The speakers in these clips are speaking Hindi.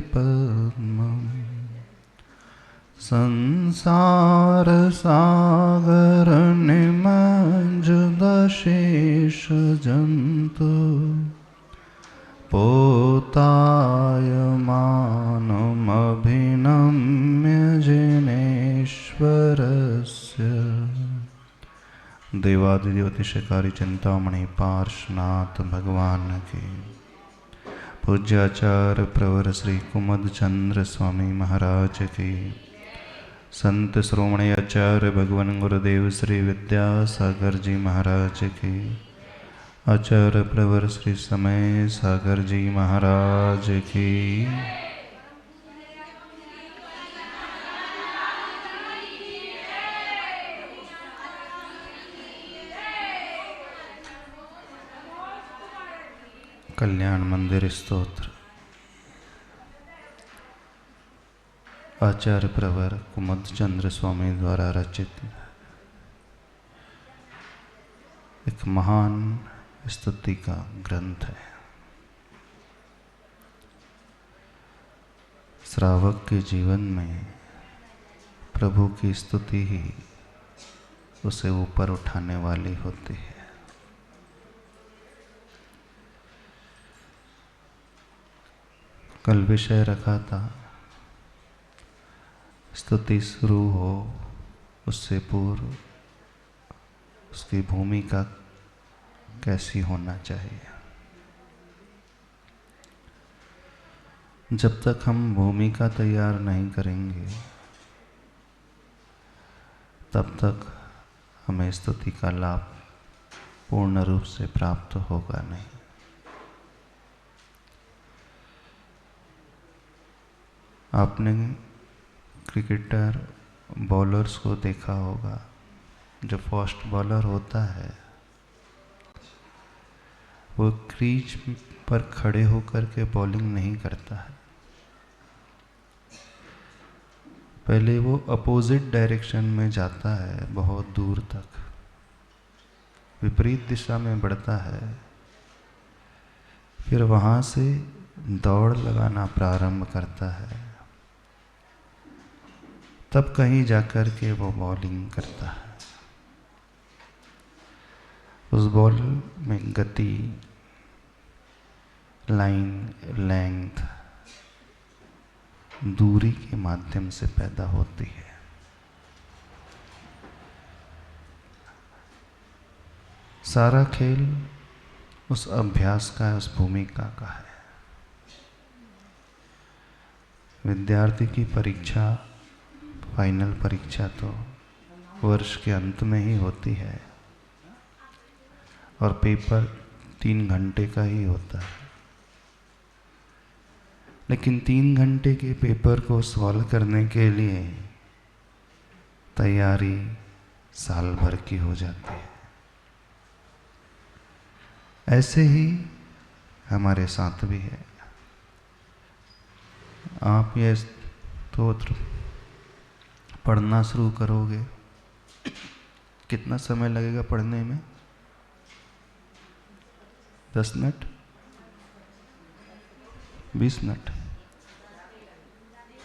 पद्मं संसारसागरनिमज्जदशेषजन्तु पोतायमानमभिनम्य जिनेश्वरस्य देवादिदेवतिशकारी चिंतामणि पार्श्वनाथ भगवान की पूज्याचार्य प्रवर श्री कुमुद चंद्र स्वामी महाराज की संत श्रोमणी आचार्य भगवान गुरुदेव श्री विद्यासागर जी महाराज की आचार्य प्रवर श्री समय सागर जी महाराज की कल्याण मंदिर स्तोत्र आचार्य प्रवर कुमुद चंद्र स्वामी द्वारा रचित एक महान स्तुति का ग्रंथ है। श्रावक के जीवन में प्रभु की स्तुति ही उसे ऊपर उठाने वाली होती है। कल विषय रखा था स्तुति शुरू हो उससे पूर्व उसकी भूमिका कैसी होना चाहिए। जब तक हम भूमिका तैयार नहीं करेंगे तब तक हमें स्तुति का लाभ पूर्ण रूप से प्राप्त होगा नहीं। आपने क्रिकेटर बॉलर्स को देखा होगा, जो फास्ट बॉलर होता है वो क्रीज पर खड़े होकर के बॉलिंग नहीं करता है। पहले वो अपोजिट डायरेक्शन में जाता है, बहुत दूर तक विपरीत दिशा में बढ़ता है, फिर वहाँ से दौड़ लगाना प्रारंभ करता है, तब कहीं जाकर के वो बॉलिंग करता है। उस बॉल में गति, लाइन, लेंथ, दूरी के माध्यम से पैदा होती है। सारा खेल उस अभ्यास का है, उस भूमिका का है। विद्यार्थी की परीक्षा, फाइनल परीक्षा तो वर्ष के अंत में ही होती है और पेपर 3 घंटे का ही होता है, लेकिन 3 घंटे के पेपर को सॉल्व करने के लिए तैयारी साल भर की हो जाती है। ऐसे ही हमारे साथ भी है। आप ये स्तोत्र पढ़ना शुरू करोगे, कितना समय लगेगा पढ़ने में? 10 मिनट, 20 मिनट।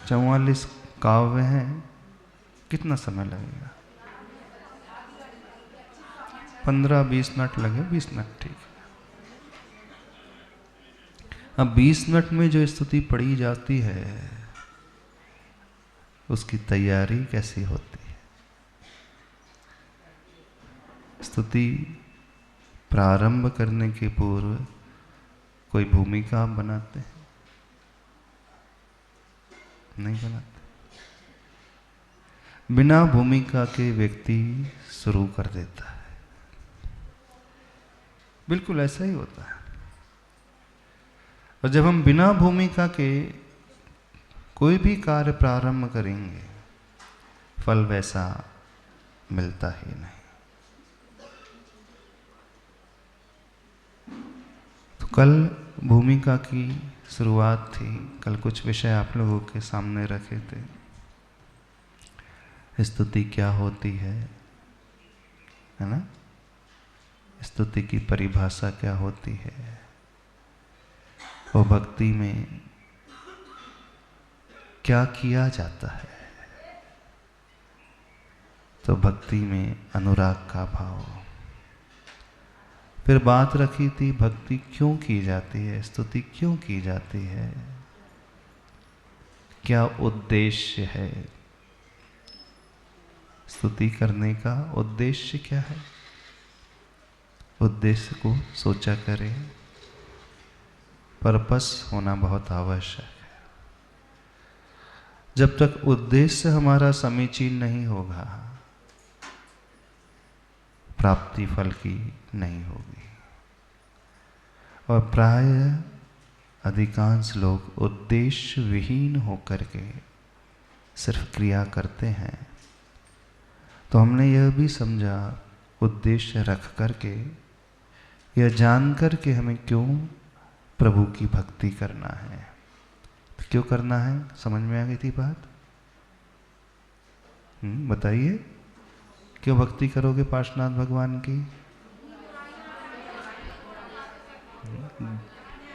44 काव्य हैं, कितना समय लगेगा? 15-20 मिनट लगे। 20 मिनट ठीक है। अब 20 मिनट में जो स्तुति पढ़ी जाती है उसकी तैयारी कैसी होती है? स्तुति प्रारंभ करने के पूर्व कोई भूमिका आप बनाते हैं? नहीं बनाते। बिना भूमिका के व्यक्ति शुरू कर देता है। बिल्कुल ऐसा ही होता है। और जब हम बिना भूमिका के कोई भी कार्य प्रारंभ करेंगे, फल वैसा मिलता ही नहीं। तो कल भूमिका की शुरुआत थी। कल कुछ विषय आप लोगों के सामने रखे थे। स्तुति क्या होती है ना? स्तुति की परिभाषा क्या होती है? और भक्ति में क्या किया जाता है? तो भक्ति में अनुराग का भाव। फिर बात रखी थी भक्ति क्यों की जाती है, स्तुति क्यों की जाती है, क्या उद्देश्य है? स्तुति करने का उद्देश्य क्या है? उद्देश्य को सोचा करें। पर्पस होना बहुत आवश्यक है। जब तक उद्देश्य हमारा समीचीन नहीं होगा, प्राप्ति फल की नहीं होगी। और प्राय अधिकांश लोग उद्देश्य विहीन होकर के सिर्फ क्रिया करते हैं। तो हमने यह भी समझा उद्देश्य रख करके, यह जान कर के हमें क्यों प्रभु की भक्ति करना है, क्यों करना है, समझ में आ गई थी बात? बताइए, क्यों भक्ति करोगे पार्श्वनाथ भगवान की?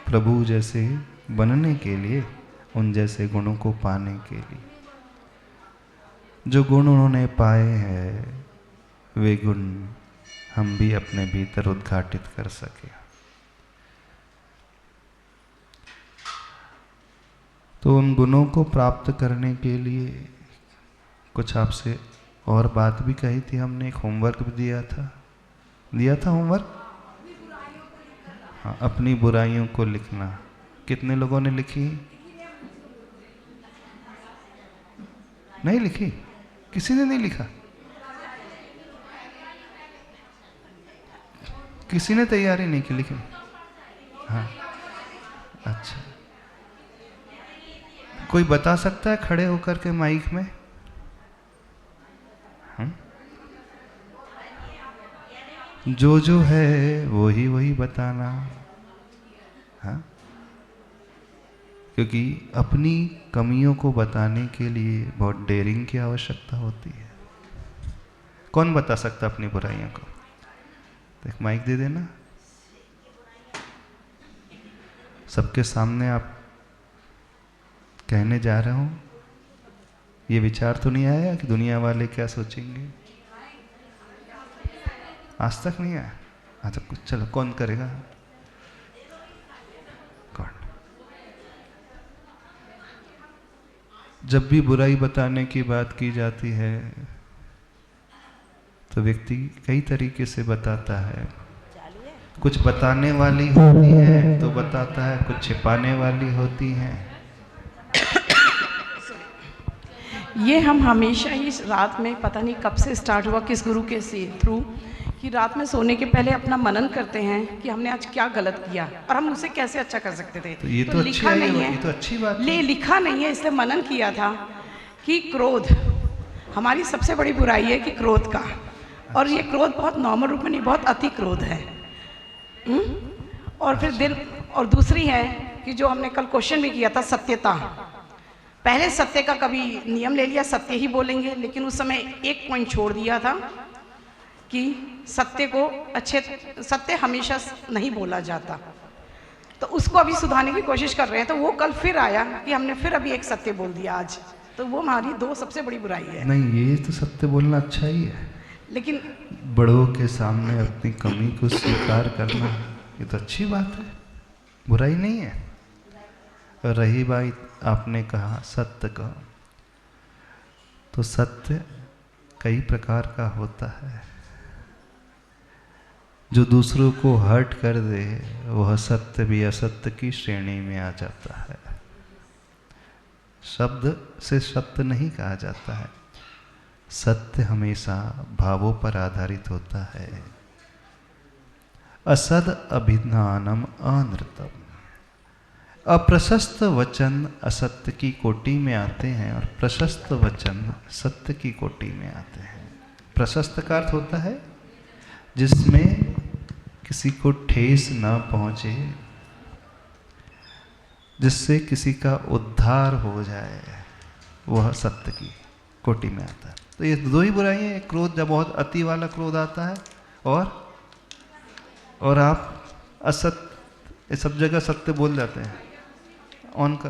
प्रभु जैसे बनने के लिए, उन जैसे गुणों को पाने के लिए। जो गुण उन्होंने पाए हैं, वे गुण हम भी अपने भीतर उद्घाटित कर सके। तो उन गुणों को प्राप्त करने के लिए कुछ आपसे और बात भी कही थी हमने। एक होमवर्क भी दिया था होमवर्क। हाँ, अपनी बुराइयों को लिखना। कितने लोगों ने लिखी? नहीं लिखी? किसी ने नहीं लिखा? किसी ने तैयारी नहीं की लिखने? हाँ, अच्छा। कोई बता सकता है खड़े होकर के माइक में? जो है वही बताना। हाँ, क्योंकि अपनी कमियों को बताने के लिए बहुत डेयरिंग की आवश्यकता होती है। कौन बता सकता अपनी बुराइयों को? तो एक माइक दे देना। सबके सामने आप कहने जा रहे हो। ये विचार तो नहीं आया कि दुनिया वाले क्या सोचेंगे? आज तक नहीं आया? हाँ, तो चलो, कौन करेगा? कौन? जब भी बुराई बताने की बात की जाती है तो व्यक्ति कई तरीके से बताता है। कुछ बताने वाली होती है तो बताता है, कुछ छिपाने वाली होती है। ये हम हमेशा ही रात में, पता नहीं कब से स्टार्ट हुआ, किस गुरु के थ्रू, कि रात में सोने के पहले अपना मनन करते हैं कि हमने आज क्या गलत किया और हम उसे कैसे अच्छा कर सकते थे। तो ये तो लिखा नहीं है, ये तो अच्छी बात है। लिखा नहीं है, इसलिए मनन किया था कि क्रोध हमारी सबसे बड़ी बुराई है, कि क्रोध का। और ये क्रोध बहुत नॉर्मल रूप में नहीं, बहुत अति क्रोध है। और फिर दिल, और दूसरी है कि जो हमने कल क्वेश्चन भी किया था, सत्यता। पहले सत्य का कभी नियम ले लिया, सत्य ही बोलेंगे, लेकिन उस समय एक पॉइंट छोड़ दिया था कि सत्य हमेशा नहीं बोला जाता। तो उसको अभी सुधारने की कोशिश कर रहे हैं। तो वो कल फिर आया कि हमने फिर अभी एक सत्य बोल दिया आज। तो वो हमारी दो सबसे बड़ी बुराई है। नहीं, ये तो सत्य बोलना अच्छा ही है, लेकिन बड़ों के सामने अपनी कमी को स्वीकार करना, ये तो अच्छी बात है, बुराई नहीं है। और रही बात आपने कहा सत्य का, तो सत्य कई प्रकार का होता है। जो दूसरों को हर्ट कर दे वह सत्य भी असत्य की श्रेणी में आ जाता है। शब्द से सत्य नहीं कहा जाता है। सत्य हमेशा भावों पर आधारित होता है। असद अभिधानम अनृतम। अप्रशस्त वचन असत्य की कोटि में आते हैं और प्रशस्त वचन सत्य की कोटि में आते हैं। प्रशस्त का अर्थ होता है जिसमें किसी को ठेस ना पहुंचे, जिससे किसी का उद्धार हो जाए, वह सत्य की कोटि में आता है। तो ये दो ही बुराइयां हैं। क्रोध, जब बहुत अति वाला क्रोध आता है, और आप असत्य, सब जगह सत्य बोल जाते हैं। ऑन कर।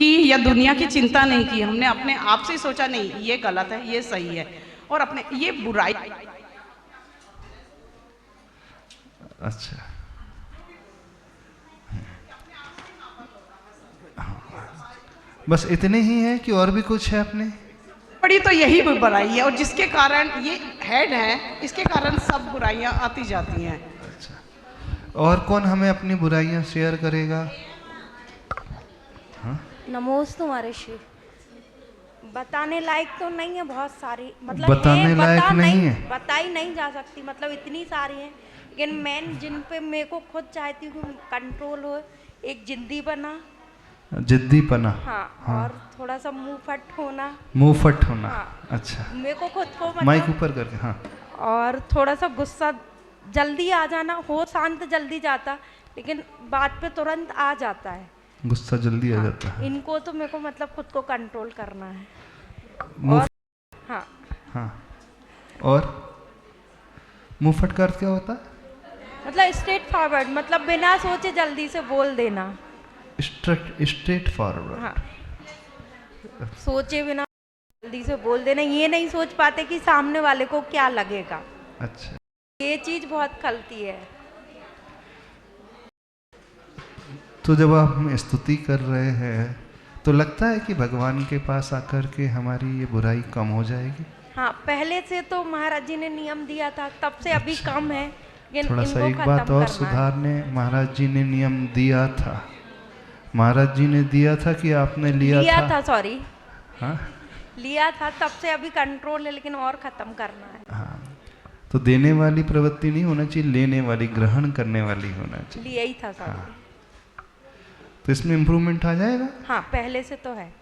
की या दुनिया की चिंता नहीं की, हमने अपने आप से सोचा नहीं ये गलत है ये सही है, और अपने ये बुराई। अच्छा, बस इतने ही है कि और भी कुछ है अपने? बड़ी तो यही बुराई है, और जिसके कारण ये हेड है, इसके कारण सब बुराइयां आती जाती हैं। अच्छा, और कौन हमें अपनी बुराइयां शेयर करेगा? हाँ? नमोस्तु महर्षि। बताने लायक तो नहीं है, बहुत सारी मतलब बताने है, लायक बता नहीं है? बताई नहीं जा सकती, मतलब इतनी सारी हैं, लेकिन मैं जिन पे मेरे को खुद चाहती हूँ कंट्रोल हो, एक जिद्दी बना, जिद्दीपना। हाँ, हाँ। और थोड़ा सा मुंह फट होना, मुंह फट होना। हाँ, अच्छा, मेरे को खुद को माइक मतलब, ऊपर करके। हाँ। और थोड़ा सा गुस्सा जल्दी आ जाना, हो शांत जल्दी जाता, लेकिन बात पे तुरंत आ जाता है, गुस्सा जल्दी आ जाता है। इनको तो मेरे को मतलब खुद को कंट्रोल करना है। मुंह। और हाँ, हाँ, और मुंह फट का अर्थ क्या होता है? मतलब स्ट्रेट फॉरवर्ड, मतलब बिना सोचे जल्दी से बोल देना। Straight forward. हाँ, सोचे बिना जल्दी से बोल देना, ये नहीं सोच पाते कि सामने वाले को क्या लगेगा। अच्छा, ये चीज बहुत खलती है। तो जब आप हम स्तुति कर रहे हैं तो लगता है कि भगवान के पास आकर के हमारी ये बुराई कम हो जाएगी? हाँ, पहले से तो महाराज जी ने नियम दिया था, तब से अभी अच्छा। कम है, लेकिन थोड़ा सा इनको एक खत्म बात और करना है। सुधारने, महाराज जी ने नियम दिया था, महाराज जी ने दिया था कि आपने लिया था? सॉरी, हाँ, लिया था, तब से अभी कंट्रोल है, लेकिन और खत्म करना है। हाँ। तो देने वाली प्रवृत्ति नहीं होना चाहिए, लेने वाली, ग्रहण करने वाली होना चाहिए। लिया ही था सॉरी। हाँ। तो इसमें इम्प्रूवमेंट आ जाएगा। हाँ, पहले से तो है।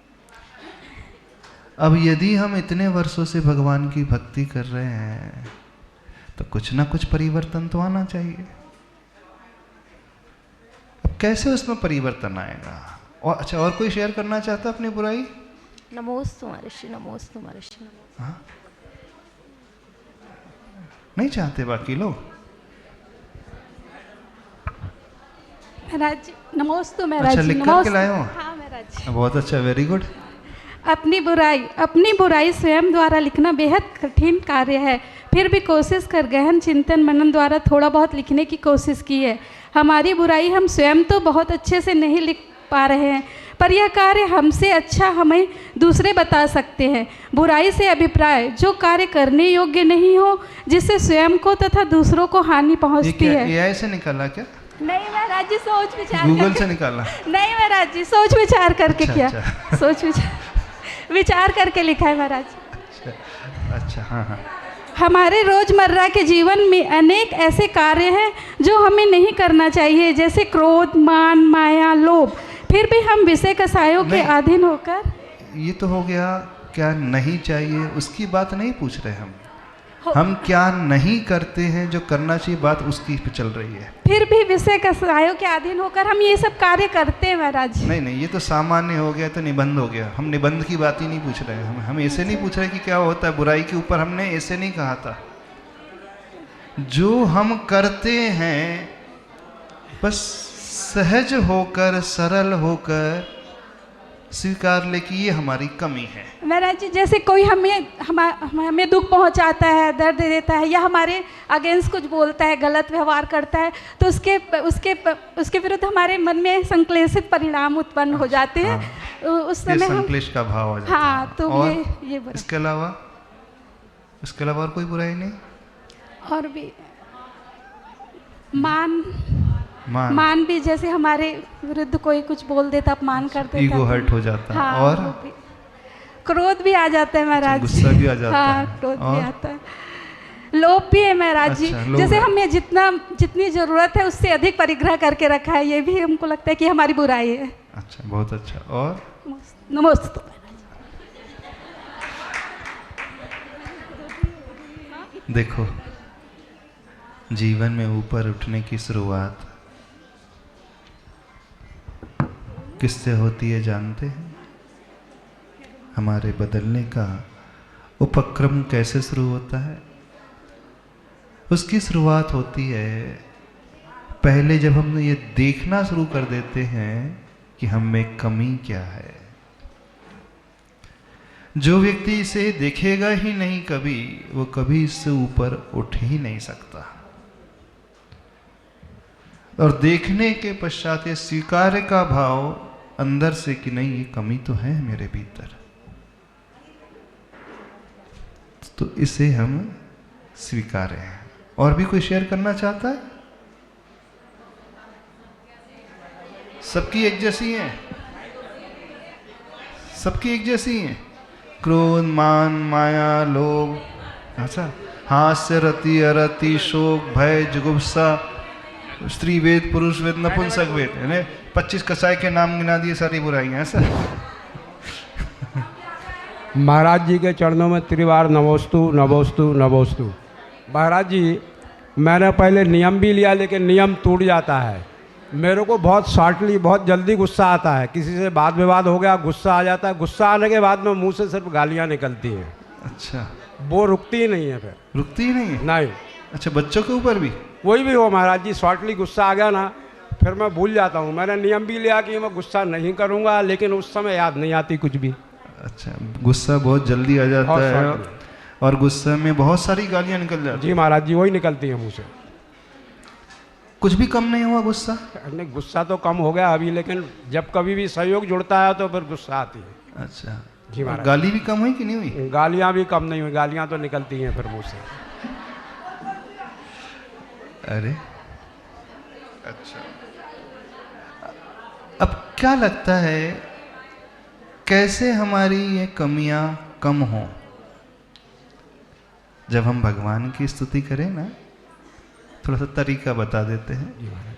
अब यदि हम इतने वर्षों से भगवान की भक्ति कर रहे हैं तो कुछ ना कुछ परिवर्तन तो आना चाहिए। अब कैसे उसमें परिवर्तन आएगा? और अच्छा, और कोई शेयर करना चाहता अपनी बुराई? नमोस्तु महर्षि, नमोस्तु महर्षि, नमोस्तु। हाँ? नहीं चाहते बाकी लोग? महाराज जी, नमोस्तु महाराज अच्छा, जी, लिख करके लाए हो? हाँ महाराज जी। बहुत अच्छा, वेरी गुड। अपनी बुराई स्वयं द्वारा लिखना बेहद कठिन कार्य है, फिर भी कोशिश कर गहन चिंतन मनन द्वारा थोड़ा बहुत लिखने की कोशिश की है। हमारी बुराई हम स्वयं तो बहुत अच्छे से नहीं लिख पा रहे हैं, पर यह कार्य हमसे अच्छा हमें दूसरे बता सकते हैं। बुराई से अभिप्राय जो कार्य करने योग्य नहीं हो, जिससे स्वयं को तथा दूसरों को हानि ये पहुंचती क्या है। AI से निकाला क्या? नहीं महाराज जी, सोच विचार गूगल करके। से निकाला? नहीं महाराज जी, सोच विचार करके अच्छा, किया। अच्छा। सोच विचार करके लिखा है महाराज। अच्छा, हाँ हाँ। हमारे रोजमर्रा के जीवन में अनेक ऐसे कार्य हैं जो हमें नहीं करना चाहिए, जैसे क्रोध, मान, माया, लोभ, फिर भी हम विषय कसायों के नहीं। अधीन होकर। ये तो हो गया क्या नहीं चाहिए, उसकी बात नहीं पूछ रहे हम क्या नहीं करते हैं जो करना चाहिए, बात उसकी पे चल रही है। फिर भी विषय कसायों के अधीन होकर हम ये सब कार्य करते हैं महाराज। नहीं नहीं, ये तो सामान्य हो गया, तो निबंध हो गया। हम निबंध की बात ही नहीं पूछ रहे हैं। हम ऐसे नहीं पूछ रहे कि क्या होता है बुराई के ऊपर, हमने ऐसे नहीं कहा था। जो हम करते हैं बस सहज होकर, सरल होकर स्वीकार ले कि ये हमारी कमी है। महाराज जी, जैसे कोई हमें दुख पहुंचाता है, दर्द देता है, या हमारे अगेंस्ट कुछ बोलता है, गलत व्यवहार करता है, तो उसके विरुद्ध हमारे मन में संक्लेशित परिणाम उत्पन्न हो जाते हैं। हाँ। उस ये समय हम। संक्लेश का भाव आ जाता है। हाँ, तो और ये बुरा। इसके अलावा और कोई बुराई नहीं? और भी मान भी, जैसे हमारे विरुद्ध कोई कुछ बोल देता, अपमान कर देता, ईगो हर्ट हो जाता है। हाँ, और वो भी। क्रोध भी आ जाता है महाराज। गुस्सा भी आ जाता हाँ, है। क्रोध और? भी आता है। लोभ भी है महाराज जी। अच्छा, लोभ जैसे है। हमने जितनी जरूरत है उससे अधिक परिग्रह करके रखा है, ये भी हमको लगता है कि हमारी बुराई है। अच्छा, बहुत अच्छा। और नमस्ते। देखो, जीवन में ऊपर उठने की शुरुआत किससे होती है जानते हैं? हमारे बदलने का उपक्रम कैसे शुरू होता है? उसकी शुरुआत होती है पहले जब हम ये देखना शुरू कर देते हैं कि हम में कमी क्या है। जो व्यक्ति इसे देखेगा ही नहीं कभी, वो कभी इससे ऊपर उठ ही नहीं सकता। और देखने के पश्चात ये स्वीकार्य का भाव अंदर से कि नहीं, ये कमी तो है मेरे भीतर, तो इसे हम स्वीकार हैं। और भी कोई शेयर करना चाहता है? सबकी एक जैसी है, सबकी एक जैसी है। क्रोध, मान, माया, लोभ, अच्छा, हास्य, रति, अरति, शोक, भय, जुगुप्सा, स्त्री वेद, पुरुष वेद, नपुंसक वेद, यानी 25 कसाई के नाम गिना दिए, सारी बुराइयां, ऐसा। महाराज जी के चरणों में त्रिवार नमोस्तु नमोस्तु नमोस्तु। महाराज जी, मैंने पहले नियम भी लिया लेकिन नियम टूट जाता है। मेरे को बहुत शॉर्टली, बहुत जल्दी गुस्सा आता है। किसी से वाद विवाद हो गया, गुस्सा आ जाता है। गुस्सा आने के बाद में मुंह से सिर्फ गालियाँ निकलती हैं। अच्छा, वो रुकती ही नहीं है, फिर रुकती ही नहीं है? नहीं। अच्छा, बच्चों के ऊपर भी? कोई भी हो महाराज जी, शॉर्टली गुस्सा आ गया ना, फिर मैं भूल जाता हूँ। मैंने नियम भी लिया कि मैं गुस्सा नहीं करूँगा, लेकिन उस समय याद नहीं आती कुछ भी। अच्छा, गुस्सा बहुत जल्दी आ जाता बहुत है shortly। और गुस्से में बहुत सारी गालियां निकल जाती जी महाराज जी, वही निकलती है मुँह से। कुछ भी कम नहीं हुआ गुस्सा? नहीं, गुस्सा तो कम हो गया अभी, लेकिन जब कभी भी सहयोग जुड़ता है तो फिर गुस्सा आती है। अच्छा जी महाराज। गाली भी कम हुई कि नहीं हुई? गालियाँ भी कम नहीं हुई, गालियाँ तो निकलती हैं फिर मुँह से। अरे अच्छा, अब क्या लगता है कैसे हमारी ये कमियां कम हो? जब हम भगवान की स्तुति करें ना, थोड़ा सा तरीका बता देते हैं।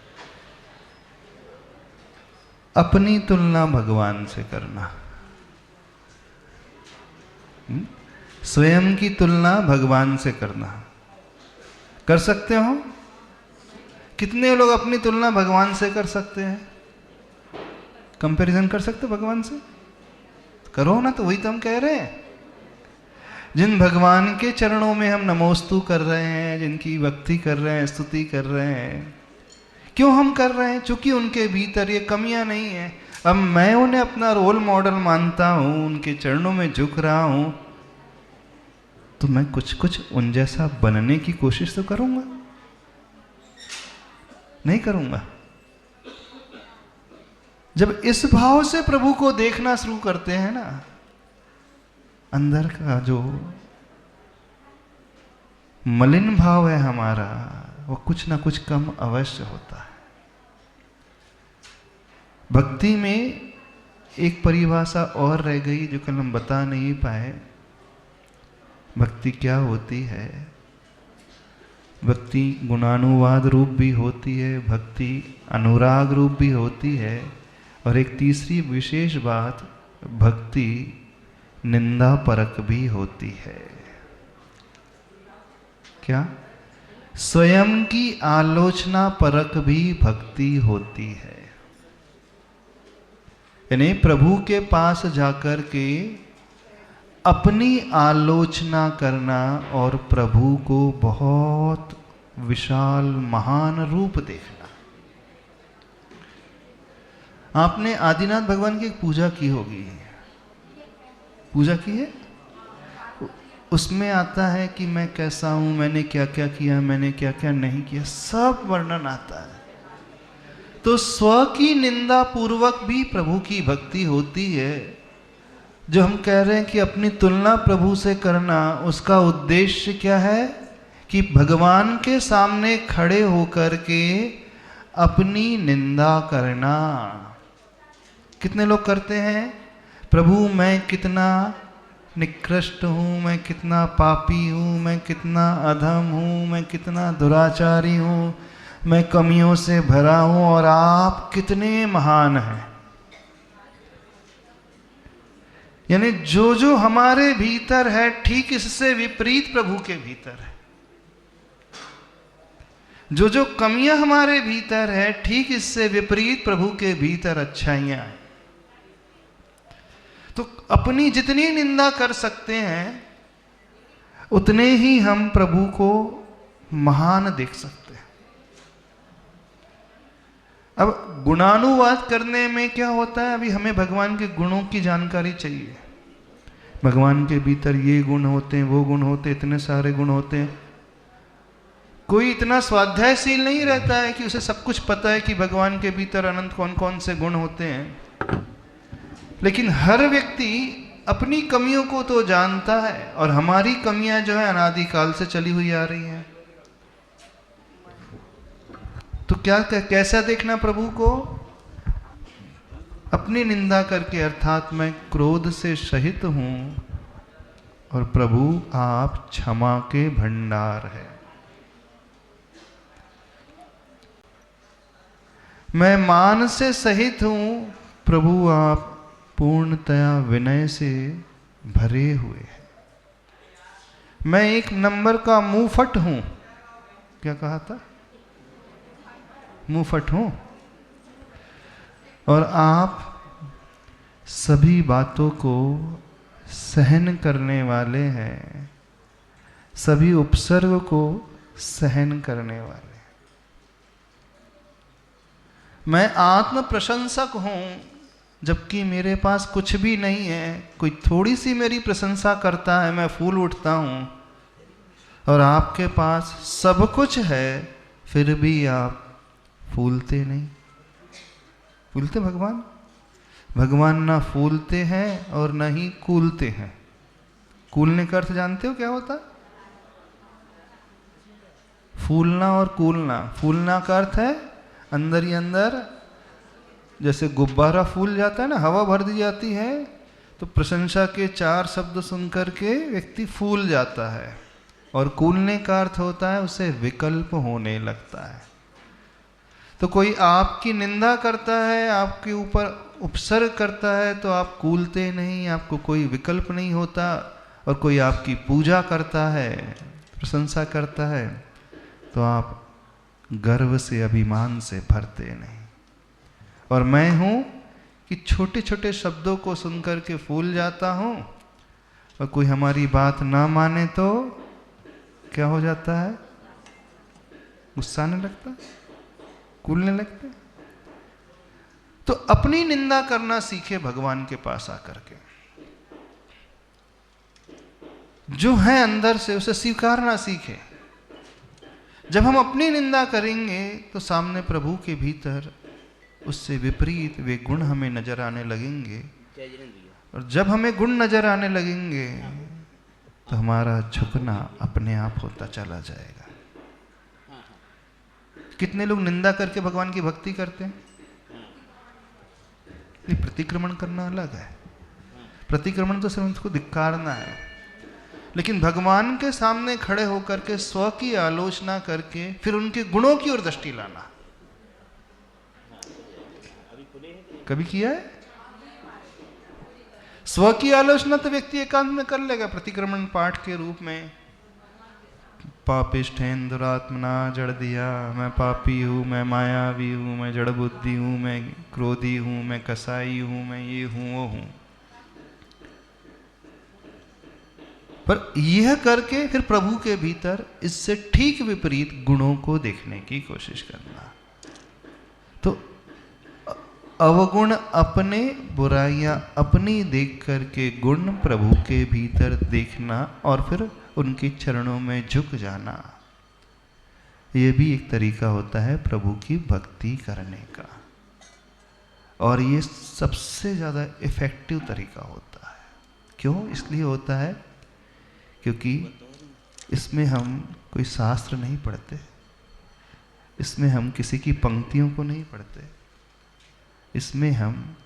अपनी तुलना भगवान से करना, स्वयं की तुलना भगवान से करना। कर सकते हो? कितने लोग अपनी तुलना भगवान से कर सकते हैं? कंपैरिजन कर सकते भगवान से? करो ना, तो वही तो हम कह रहे हैं। जिन भगवान के चरणों में हम नमोस्तु कर रहे हैं, जिनकी भक्ति कर रहे हैं, स्तुति कर रहे हैं, क्यों हम कर रहे हैं? क्योंकि उनके भीतर ये कमियां नहीं है। अब मैं उन्हें अपना रोल मॉडल मानता हूं, उनके चरणों में झुक रहा हूं, तो मैं कुछ कुछ उन जैसा बनने की कोशिश तो करूंगा, नहीं करूंगा? जब इस भाव से प्रभु को देखना शुरू करते हैं ना, अंदर का जो मलिन भाव है हमारा, वो कुछ ना कुछ कम अवश्य होता है। भक्ति में एक परिभाषा और रह गई जो कल हम बता नहीं पाए। भक्ति क्या होती है? भक्ति गुणानुवाद रूप भी होती है, भक्ति अनुराग रूप भी होती है, और एक तीसरी विशेष बात, भक्ति निंदा परक भी होती है। क्या? स्वयं की आलोचना परक भी भक्ति होती है। यानी प्रभु के पास जाकर के अपनी आलोचना करना और प्रभु को बहुत विशाल महान रूप देखना। आपने आदिनाथ भगवान की एक पूजा की होगी, पूजा की है? उसमें आता है कि मैं कैसा हूं, मैंने क्या क्या किया, मैंने क्या क्या नहीं किया, सब वर्णन आता है। तो स्व की निंदा पूर्वक भी प्रभु की भक्ति होती है। जो हम कह रहे हैं कि अपनी तुलना प्रभु से करना, उसका उद्देश्य क्या है? कि भगवान के सामने खड़े होकर के अपनी निंदा करना। कितने लोग करते हैं? प्रभु मैं कितना निकृष्ट हूँ, मैं कितना पापी हूँ, मैं कितना अधम हूँ, मैं कितना दुराचारी हूँ, मैं कमियों से भरा हूँ, और आप कितने महान हैं। यानी जो जो हमारे भीतर है, ठीक इससे विपरीत प्रभु के भीतर है। जो जो कमियां हमारे भीतर है, ठीक इससे विपरीत प्रभु के भीतर अच्छाइयां हैं। तो अपनी जितनी निंदा कर सकते हैं, उतने ही हम प्रभु को महान देख सकते हैं। अब गुणानुवाद करने में क्या होता है, अभी हमें भगवान के गुणों की जानकारी चाहिए। भगवान के भीतर ये गुण होते हैं, वो गुण होते हैं, इतने सारे गुण होते हैं। कोई इतना स्वाध्यायशील नहीं रहता है कि उसे सब कुछ पता है कि भगवान के भीतर अनंत कौन कौन से गुण होते हैं। लेकिन हर व्यक्ति अपनी कमियों को तो जानता है, और हमारी कमियां जो है अनादिकाल से चली हुई आ रही हैं। तो क्या कैसा देखना प्रभु को? अपनी निंदा करके, अर्थात मैं क्रोध से सहित हूं और प्रभु आप क्षमा के भंडार है। मैं मान से सहित हूं, प्रभु आप पूर्णतया विनय से भरे हुए हैं। मैं एक नंबर का मुंहफट हूं। क्या कहा था? मुंहफट हूं, और आप सभी बातों को सहन करने वाले हैं, सभी उपसर्ग को सहन करने वाले। मैं आत्म प्रशंसक हूं, जबकि मेरे पास कुछ भी नहीं है। कोई थोड़ी सी मेरी प्रशंसा करता है, मैं फूल उठता हूं, और आपके पास सब कुछ है, फिर भी आप फूलते नहीं। फूलते भगवान? भगवान ना फूलते हैं और ना ही कूलते हैं। कूलने का अर्थ जानते हो क्या होता? फूलना और कूलना। फूलना का अर्थ है अंदर ही अंदर, जैसे गुब्बारा फूल जाता है ना, हवा भर दी जाती है, तो प्रशंसा के 4 शब्द सुनकर के व्यक्ति फूल जाता है। और कूलने का अर्थ होता है उसे विकल्प होने लगता है। तो कोई आपकी निंदा करता है, आपके ऊपर उपसर्ग करता है, तो आप कूलते नहीं, आपको कोई विकल्प नहीं होता। और कोई आपकी पूजा करता है, प्रशंसा करता है, तो आप गर्व से, अभिमान से भरते नहीं। और मैं हूं कि छोटे छोटे शब्दों को सुनकर के फूल जाता हूं, और कोई हमारी बात ना माने तो क्या हो जाता है? गुस्सा आने लगता, कूलने लगते। तो अपनी निंदा करना सीखे भगवान के पास आकर के। जो है अंदर से उसे स्वीकारना सीखे। जब हम अपनी निंदा करेंगे तो सामने प्रभु के भीतर उससे विपरीत वे गुण हमें नजर आने लगेंगे। और जब हमें गुण नजर आने लगेंगे तो हमारा झुकना अपने आप होता चला जाएगा। कितने लोग निंदा करके भगवान की भक्ति करते हैं? ये प्रतिक्रमण करना अलग है। प्रतिक्रमण तो सिर्फ उनको धिक्कारना है, लेकिन भगवान के सामने खड़े होकर के स्व की आलोचना करके फिर उनके गुणों की ओर दृष्टि लाना, कभी किया है? स्व की आलोचना तो व्यक्ति एकांत में कर लेगा प्रतिक्रमण पाठ के रूप में। पापिष्ठेन दुरात्मना जड़ दिया, मैं पापी हूँ, मैं मायावी हूँ, मैं जड़ बुद्धि हूँ, मैं क्रोधी हूँ, मैं कसाई हूँ, मैं ये हूँ वो हूँ। पर यह करके फिर प्रभु के भीतर इससे ठीक विपरीत गुणों को देखने की कोशिश करना। तो अवगुण अपने, बुराइयां अपनी देख करके गुण प्रभु के भीतर देखना और फिर उनके चरणों में झुक जाना, यह भी एक तरीका होता है प्रभु की भक्ति करने का। और ये सबसे ज़्यादा इफेक्टिव तरीका होता है। क्यों? इसलिए होता है क्योंकि इसमें हम कोई शास्त्र नहीं पढ़ते, इसमें हम किसी की पंक्तियों को नहीं पढ़ते, इसमें हम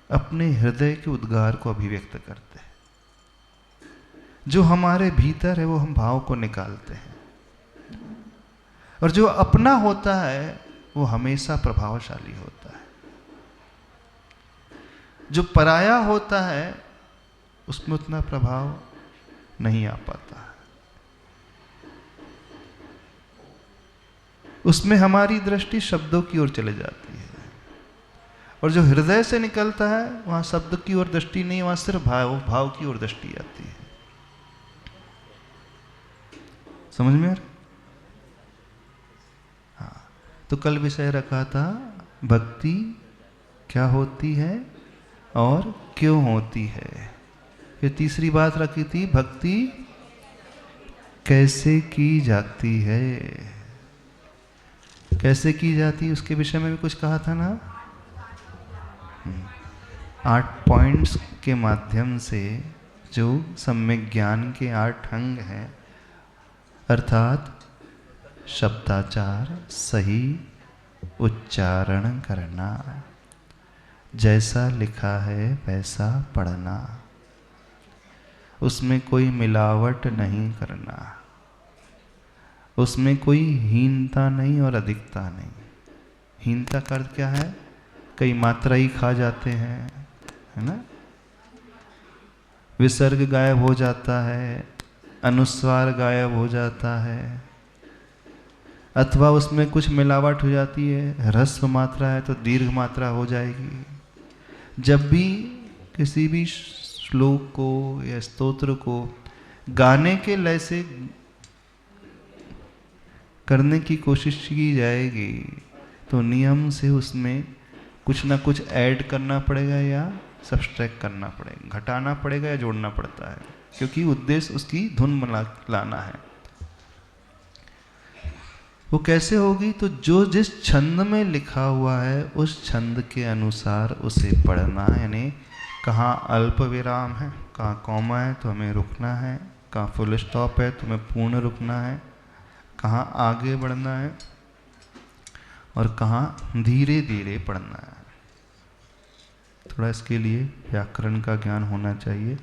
अपने हृदय के उद्गार को अभिव्यक्त करते हैं। जो हमारे भीतर है वो हम भाव को निकालते हैं, और जो अपना होता है वो हमेशा प्रभावशाली होता है। जो पराया होता है उसमें उतना प्रभाव नहीं आ पाता, उसमें हमारी दृष्टि शब्दों की ओर चले जाती है। और जो हृदय से निकलता है वहां शब्द की ओर दृष्टि नहीं, वहां सिर्फ भाव की ओर दृष्टि आती है। समझ में आ रहा? तो कल विषय रखा था भक्ति क्या होती है और क्यों होती है। फिर तीसरी बात रखी थी भक्ति कैसे की जाती है, कैसे की जाती है उसके विषय में भी कुछ कहा था ना। 8 पॉइंट्स के माध्यम से जो सम्यक ज्ञान के 8 अंग हैं, अर्थात शब्दाचार, सही उच्चारण करना, जैसा लिखा है वैसा पढ़ना, उसमें कोई मिलावट नहीं करना, उसमें कोई हीनता नहीं और अधिकता नहीं। हीनता का अर्थ क्या है, कई मात्रा ही खा जाते हैं, है ना, विसर्ग गायब हो जाता है, अनुस्वार गायब हो जाता है, अथवा उसमें कुछ मिलावट हो जाती है, ह्रस्व मात्रा है तो दीर्घ मात्रा हो जाएगी। जब भी किसी भी श्लोक को या स्तोत्र को गाने के लय से करने की कोशिश की जाएगी तो नियम से उसमें कुछ ना कुछ ऐड करना पड़ेगा या सब्सट्रैक्ट करना पड़ेगा, घटाना पड़ेगा या जोड़ना पड़ता है, क्योंकि उद्देश्य उसकी धुन लाना है। वो कैसे होगी, तो जो जिस छंद में लिखा हुआ है उस छंद के अनुसार उसे पढ़ना, यानी कहाँ अल्प विराम है, कहाँ कॉमा है तो हमें रुकना है, कहाँ फुल स्टॉप है तो हमें पूर्ण रुकना है, कहाँ आगे बढ़ना है और कहाँ धीरे धीरे पढ़ना है। थोड़ा इसके लिए व्याकरण का ज्ञान होना चाहिए,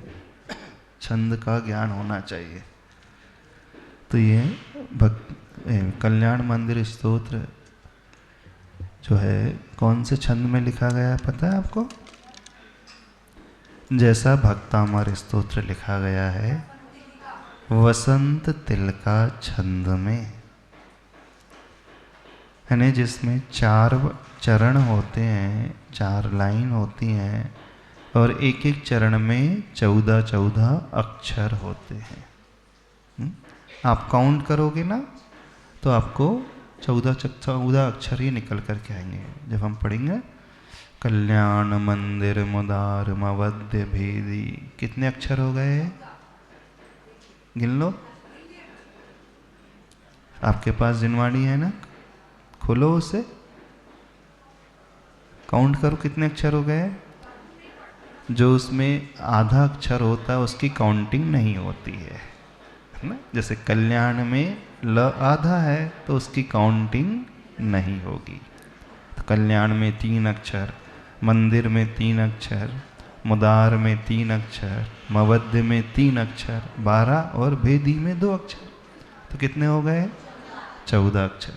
छंद का ज्ञान होना चाहिए। तो ये कल्याण मंदिर स्तोत्र जो है कौन से छंद में लिखा गया है पता है आपको? जैसा भक्तामर स्तोत्र लिखा गया है वसंत तिलका छंद में, यानी जिसमें 4 चरण होते हैं, 4 लाइन होती हैं और एक एक चरण में 14-14 अक्षर होते हैं। आप काउंट करोगे ना तो आपको 14 अक्षर ही निकल कर के आएंगे। जब हम पढ़ेंगे कल्याण मंदिर मुदार मवद्य भेदी, कितने अक्षर हो गए गिन लो। आपके पास जिनवाणी है ना, खोलो उसे, काउंट करो कितने अक्षर हो गए। जो उसमें आधा अक्षर होता है उसकी काउंटिंग नहीं होती है ना। जैसे कल्याण में ल आधा है तो उसकी काउंटिंग नहीं होगी। तो कल्याण में 3 अक्षर, मंदिर में 3 अक्षर, मुदार में 3 अक्षर, मवद्य में 3 अक्षर, 12 और भेदी में 2 अक्षर, तो कितने हो गए 14 अक्षर।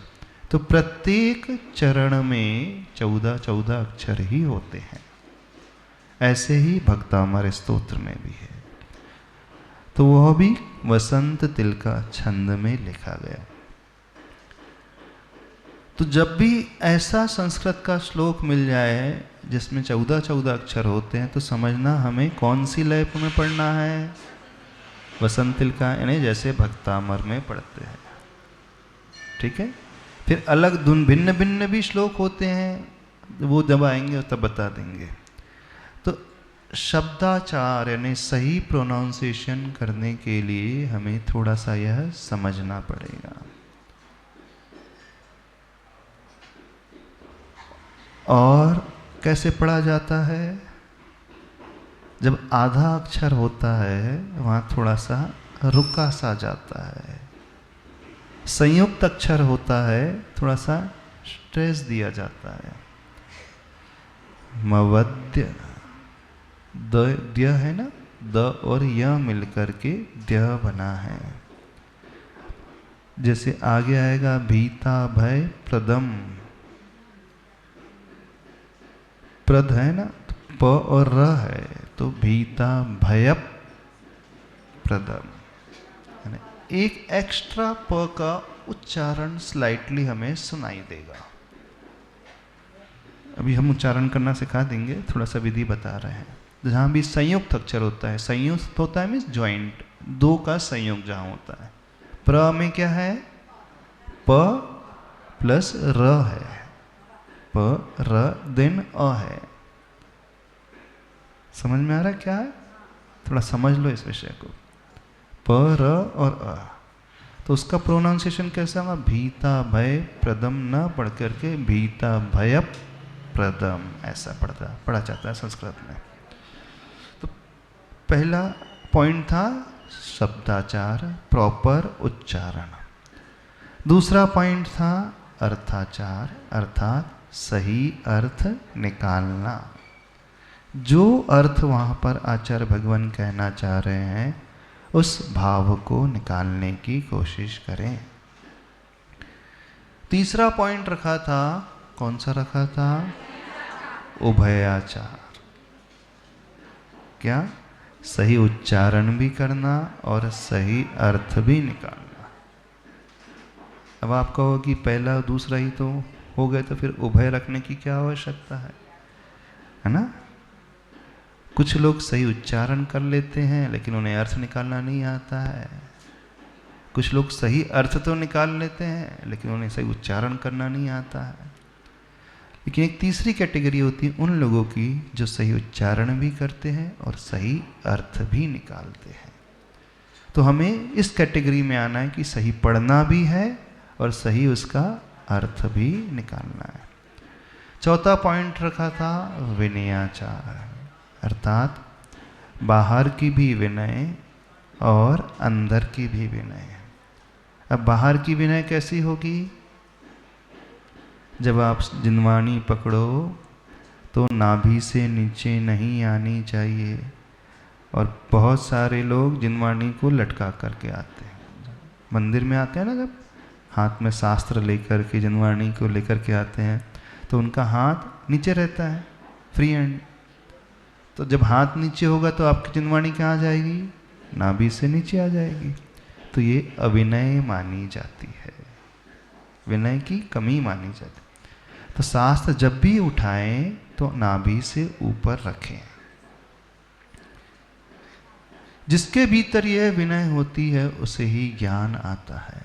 तो प्रत्येक चरण में 14-14 अक्षर ही होते हैं। ऐसे ही भक्तामर स्तोत्र में भी है। तो वह भी वसंत तिलका छंद में लिखा गया। तो जब भी ऐसा संस्कृत का श्लोक मिल जाए जिसमें 14-14 अक्षर होते हैं तो समझना हमें कौन सी लय में पढ़ना है, वसंत तिलका, यानी जैसे भक्तामर में पढ़ते हैं। ठीक है। फिर अलग धुन भिन्न भिन्न भी श्लोक होते हैं, वो जब आएंगे तब बता देंगे। तो शब्दाचार यानी सही प्रोनाउंसिएशन करने के लिए हमें थोड़ा सा यह समझना पड़ेगा। और कैसे पढ़ा जाता है, जब आधा अक्षर होता है वहाँ थोड़ा सा रुका सा जाता है, संयुक्त अक्षर होता है थोड़ा सा स्ट्रेस दिया जाता है। मवद्य द्य है ना, द और य मिलकर के द्य बना है। जैसे आगे आएगा भीता भय प्रदम, प्रद है ना, तो प और र है तो भीता भय प्रदम, एक एक्स्ट्रा प का उच्चारण स्लाइटली हमें सुनाई देगा। अभी हम उच्चारण करना सिखा देंगे, थोड़ा सा विधि बता रहे हैं। जहाँ भी संयुक्त अक्षर होता है, संयुक्त होता है मीन्स ज्वाइंट, 2 का संयोग जहाँ होता है। प्र में क्या है, प प्लस र है, प र देन अ है। समझ में आ रहा है क्या है? थोड़ा समझ लो इस विषय को। प र और अ, तो उसका प्रोनाउंसिएशन कैसा होगा? भीता भय प्रदम न पढ़ करके भीता भय प्रदम ऐसा पढ़ा जाता है संस्कृत में। तो पहला पॉइंट था शब्दाचार, प्रॉपर उच्चारण। दूसरा पॉइंट था अर्थाचार, अर्थात सही अर्थ निकालना। जो अर्थ वहाँ पर आचार्य भगवान कहना चाह रहे हैं उस भाव को निकालने की कोशिश करें। तीसरा पॉइंट रखा था, कौन सा रखा था? उभयाचार। क्या? सही उच्चारण भी करना और सही अर्थ भी निकालना। अब आप कहो कि पहला और दूसरा ही तो हो गए, तो फिर उभय रखने की क्या आवश्यकता है ना? कुछ लोग सही उच्चारण कर लेते हैं लेकिन उन्हें अर्थ निकालना नहीं आता है। कुछ लोग सही अर्थ तो निकाल लेते हैं लेकिन उन्हें सही उच्चारण करना नहीं आता है। लेकिन एक तीसरी कैटेगरी होती है उन लोगों की जो सही उच्चारण भी करते हैं और सही अर्थ भी निकालते हैं। तो हमें इस कैटेगरी में आना है कि सही पढ़ना भी है और सही उसका अर्थ भी निकालना है। चौथा पॉइंट रखा था विनयाचार, अर्थात बाहर की भी विनय और अंदर की भी विनय। अब बाहर की विनय कैसी होगी? जब आप जिनवाणी पकड़ो तो नाभि से नीचे नहीं आनी चाहिए, और बहुत सारे लोग जिनवाणी को लटका करके आते हैं। मंदिर में आते हैं ना, जब हाथ में शास्त्र लेकर के जिनवाणी को लेकर के आते हैं तो उनका हाथ नीचे रहता है, फ्री हैंड। तो जब हाथ नीचे होगा तो आपकी जिनवाणी कहाँ जाएगी? नाभि से नीचे आ जाएगी। तो ये अविनय मानी जाती है, विनय की कमी मानी जाती है। तो शास्त्र जब भी उठाएं तो नाभि से ऊपर रखें। जिसके भीतर यह विनय होती है उसे ही ज्ञान आता है।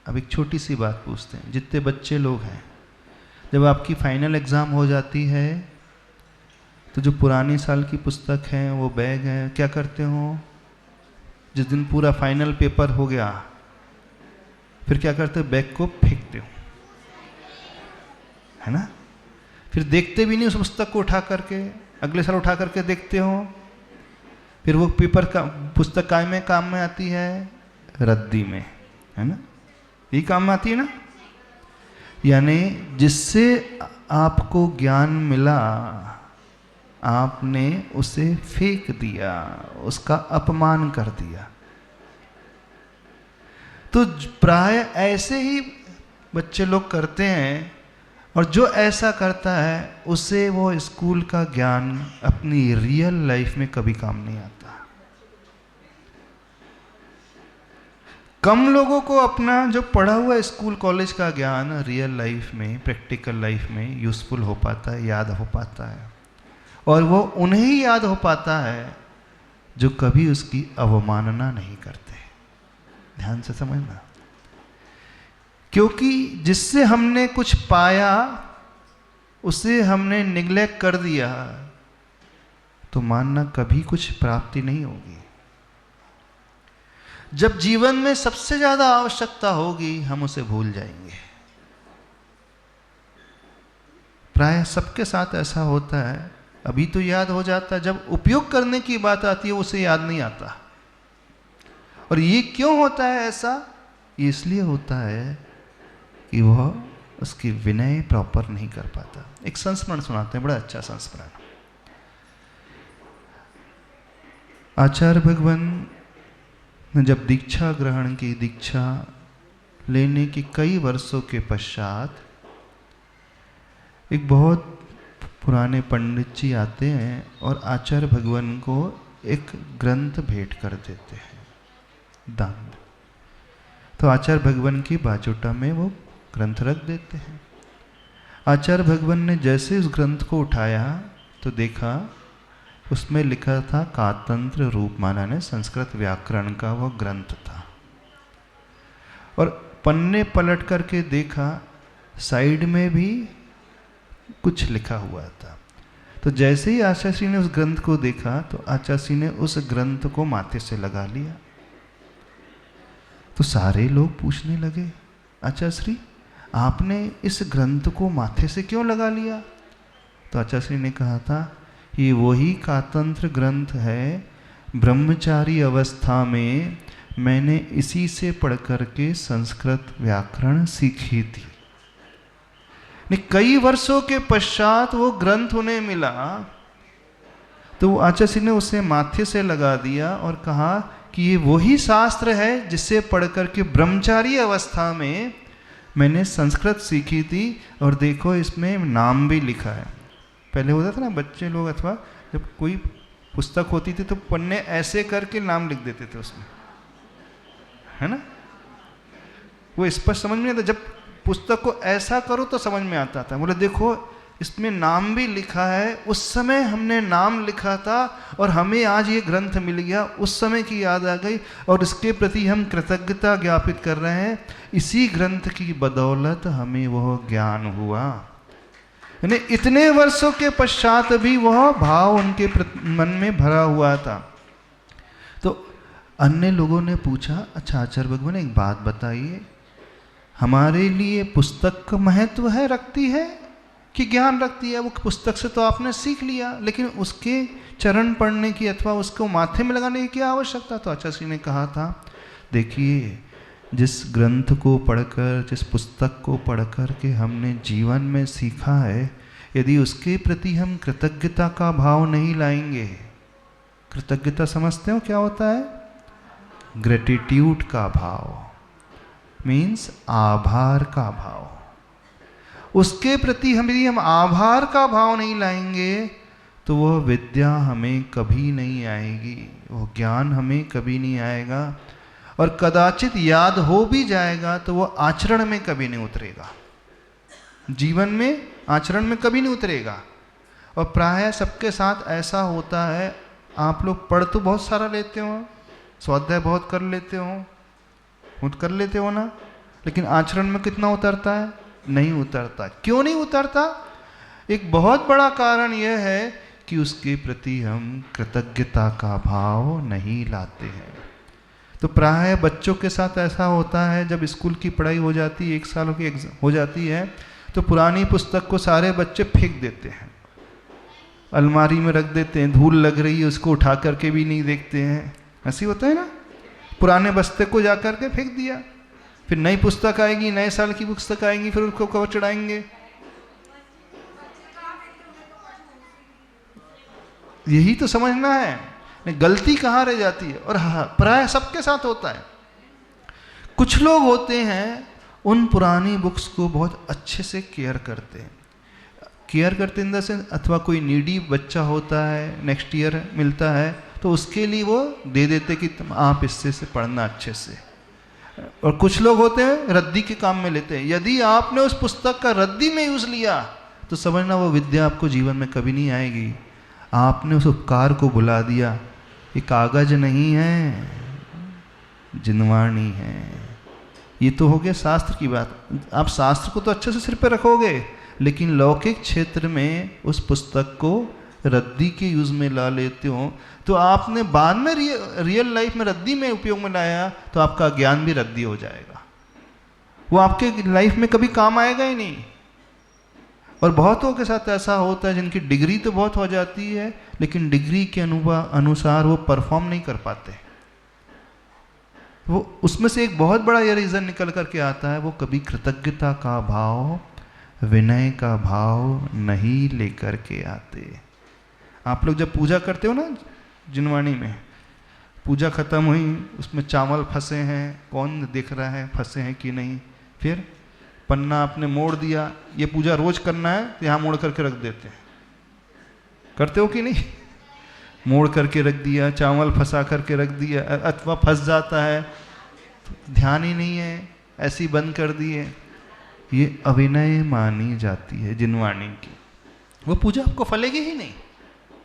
अब एक छोटी सी बात पूछते हैं, जितने बच्चे लोग हैं, जब आपकी फाइनल एग्ज़ाम हो जाती है तो जो पुरानी साल की पुस्तक है, वो बैग है, क्या करते हो? जिस दिन पूरा फाइनल पेपर हो गया फिर क्या करते हो? बैग को फेंकते हो, है ना? फिर देखते भी नहीं उस पुस्तक को उठा करके, अगले साल उठा करके देखते हो। फिर वो पेपर का पुस्तक काम में आती है? रद्दी में, है ना? यही काम में आती है ना? यानी जिससे आपको ज्ञान मिला आपने उसे फेंक दिया, उसका अपमान कर दिया। तो प्राय ऐसे ही बच्चे लोग करते हैं, और जो ऐसा करता है उसे वो स्कूल का ज्ञान अपनी रियल लाइफ में कभी काम नहीं आता। कम लोगों को अपना जो पढ़ा हुआ स्कूल कॉलेज का ज्ञान रियल लाइफ में, प्रैक्टिकल लाइफ में यूज़फुल हो पाता है, याद हो पाता है। और वो उन्हें ही याद हो पाता है जो कभी उसकी अवमानना नहीं करते। ध्यान से समझना, क्योंकि जिससे हमने कुछ पाया उसे हमने निग्लेक्ट कर दिया तो मानना कभी कुछ प्राप्ति नहीं होगी। जब जीवन में सबसे ज्यादा आवश्यकता होगी हम उसे भूल जाएंगे। प्राय सबके साथ ऐसा होता है। अभी तो याद हो जाता है, जब उपयोग करने की बात आती है उसे याद नहीं आता। और ये क्यों होता है ऐसा? ये इसलिए होता है कि वह उसकी विनय प्रॉपर नहीं कर पाता। एक संस्मरण सुनाते हैं, बड़ा अच्छा संस्मरण। आचार्य भगवान ने जब दीक्षा ग्रहण की, दीक्षा लेने के कई वर्षों के पश्चात एक बहुत पुराने पंडित जी आते हैं और आचार्य भगवान को एक ग्रंथ भेंट कर देते हैं दान। तो आचार्य भगवान की बाजूटा में वो ग्रंथ रख देते हैं। आचार्य भगवान ने जैसे उस ग्रंथ को उठाया तो देखा उसमें लिखा था कातंत्र रूपमाला ने संस्कृत व्याकरण का वो ग्रंथ था। और पन्ने पलट करके देखा साइड में भी कुछ लिखा हुआ था। तो जैसे ही आचार्य श्री ने उस ग्रंथ को देखा तो आचार्य श्री ने उस ग्रंथ को माथे से लगा लिया। तो सारे लोग पूछने लगे, आचार्य श्री आपने इस ग्रंथ को माथे से क्यों लगा लिया? तो आचार्य श्री ने कहा था, ये वही कातंत्र ग्रंथ है, ब्रह्मचारी अवस्था में मैंने इसी से पढ़ करके संस्कृत व्याकरण सीखी थी। कई वर्षों के पश्चात वो ग्रंथ उन्हें मिला, तो आचार्य श्री ने उसे माथे से लगा दिया और कहा कि ये वही शास्त्र है जिससे पढ़ करके ब्रह्मचारी अवस्था में मैंने संस्कृत सीखी थी, और देखो इसमें नाम भी लिखा है। पहले होता था ना, बच्चे लोग अथवा जब कोई पुस्तक होती थी तो पन्ने ऐसे करके नाम लिख देते थे उसमें, है ना। वो स्पष्ट समझ में नहीं आता, जब पुस्तक को ऐसा करो तो समझ में आता था। बोले देखो इसमें नाम भी लिखा है, उस समय हमने नाम लिखा था और हमें आज ये ग्रंथ मिल गया, उस समय की याद आ गई और इसके प्रति हम कृतज्ञता ज्ञापित कर रहे हैं। इसी ग्रंथ की बदौलत हमें वह ज्ञान हुआ। यानी इतने वर्षों के पश्चात भी वह भाव उनके मन में भरा हुआ था। तो अन्य लोगों ने पूछा, अच्छा आचार्य भगवान एक बात बताइए, हमारे लिए पुस्तक का महत्व है, रखती है कि ज्ञान रखती है? वो पुस्तक से तो आपने सीख लिया, लेकिन उसके चरण पढ़ने की अथवा उसको माथे में लगाने की क्या आवश्यकता? तो आचार्य श्री ने कहा था, देखिए जिस ग्रंथ को पढ़कर, जिस पुस्तक को पढ़कर के हमने जीवन में सीखा है, यदि उसके प्रति हम कृतज्ञता का भाव नहीं लाएंगे, कृतज्ञता समझते हो क्या होता है? ग्रेटिट्यूड का भाव, मीन्स आभार का भाव। उसके प्रति यदि हम आभार का भाव नहीं लाएंगे तो वह विद्या हमें कभी नहीं आएगी, वह ज्ञान हमें कभी नहीं आएगा, और कदाचित याद हो भी जाएगा तो वह आचरण में कभी नहीं उतरेगा, जीवन में आचरण में कभी नहीं उतरेगा। और प्रायः सबके साथ ऐसा होता है, आप लोग पढ़ तो बहुत सारा लेते हो, स्वाध्याय बहुत कर लेते हो, खुद कर लेते हो ना, लेकिन आचरण में कितना उतरता है? नहीं उतरता। क्यों नहीं उतरता? एक बहुत बड़ा कारण यह है कि उसके प्रति हम कृतज्ञता का भाव नहीं लाते हैं। तो प्रायः बच्चों के साथ ऐसा होता है, जब स्कूल की पढ़ाई हो जाती है, 1 साल की हो जाती है, तो पुरानी पुस्तक को सारे बच्चे फेंक देते हैं, अलमारी में रख देते हैं, धूल लग रही है उसको उठा करके भी नहीं देखते हैं। ऐसी होता है ना, पुराने बस्ते को जा करके फेंक दिया, फिर नई पुस्तक आएगी, नए साल की पुस्तक आएंगी, फिर उसको कवर चढ़ाएंगे। यही तो समझना है, गलती कहाँ रह जाती है। और हाँ, प्राय सबके साथ होता है। कुछ लोग होते हैं उन पुरानी बुक्स को बहुत अच्छे से केयर करते हैं, केयर करते इन द सेंस, अथवा कोई नीडी बच्चा होता है, नेक्स्ट ईयर मिलता है तो उसके लिए वो दे देते कि तुम आप इससे से पढ़ना अच्छे से। और कुछ लोग होते हैं रद्दी के काम में लेते हैं। यदि आपने उस पुस्तक का रद्दी में यूज लिया तो समझना वो विद्या आपको जीवन में कभी नहीं आएगी। आपने उस उपकार को भुला दिया। ये कागज नहीं है, जिनवाणी है। ये तो हो गया शास्त्र की बात। आप शास्त्र को तो अच्छे से सिर पे रखोगे, लेकिन लौकिक क्षेत्र में उस पुस्तक को रद्दी के यूज में ला लेते हो, तो आपने बाद में रियल लाइफ में रद्दी में उपयोग में लाया तो आपका ज्ञान भी रद्दी हो जाएगा, वो आपके लाइफ में कभी काम आएगा ही नहीं। और बहुतों के साथ ऐसा होता है जिनकी डिग्री तो बहुत हो जाती है, लेकिन डिग्री के अनुसार वो परफॉर्म नहीं कर पाते। वो उसमें से एक बहुत बड़ा ये रीज़न निकल करके आता है, वो कभी कृतज्ञता का भाव, विनय का भाव नहीं लेकर के आते। आप लोग जब पूजा करते हो ना, जिनवाणी में पूजा खत्म हुई, उसमें चावल फंसे हैं, कौन देख रहा है फंसे हैं कि नहीं, फिर पन्ना आपने मोड़ दिया, ये पूजा रोज करना है तो यहाँ मोड़ करके रख देते हैं। करते हो कि नहीं? मोड़ करके रख दिया, चावल फंसा करके रख दिया, अथवा फंस जाता है तो ध्यान ही नहीं है, ऐसी बंद कर दिए। ये अविनय मानी जाती है जिनवाणी की। वो पूजा आपको फलेगी ही नहीं,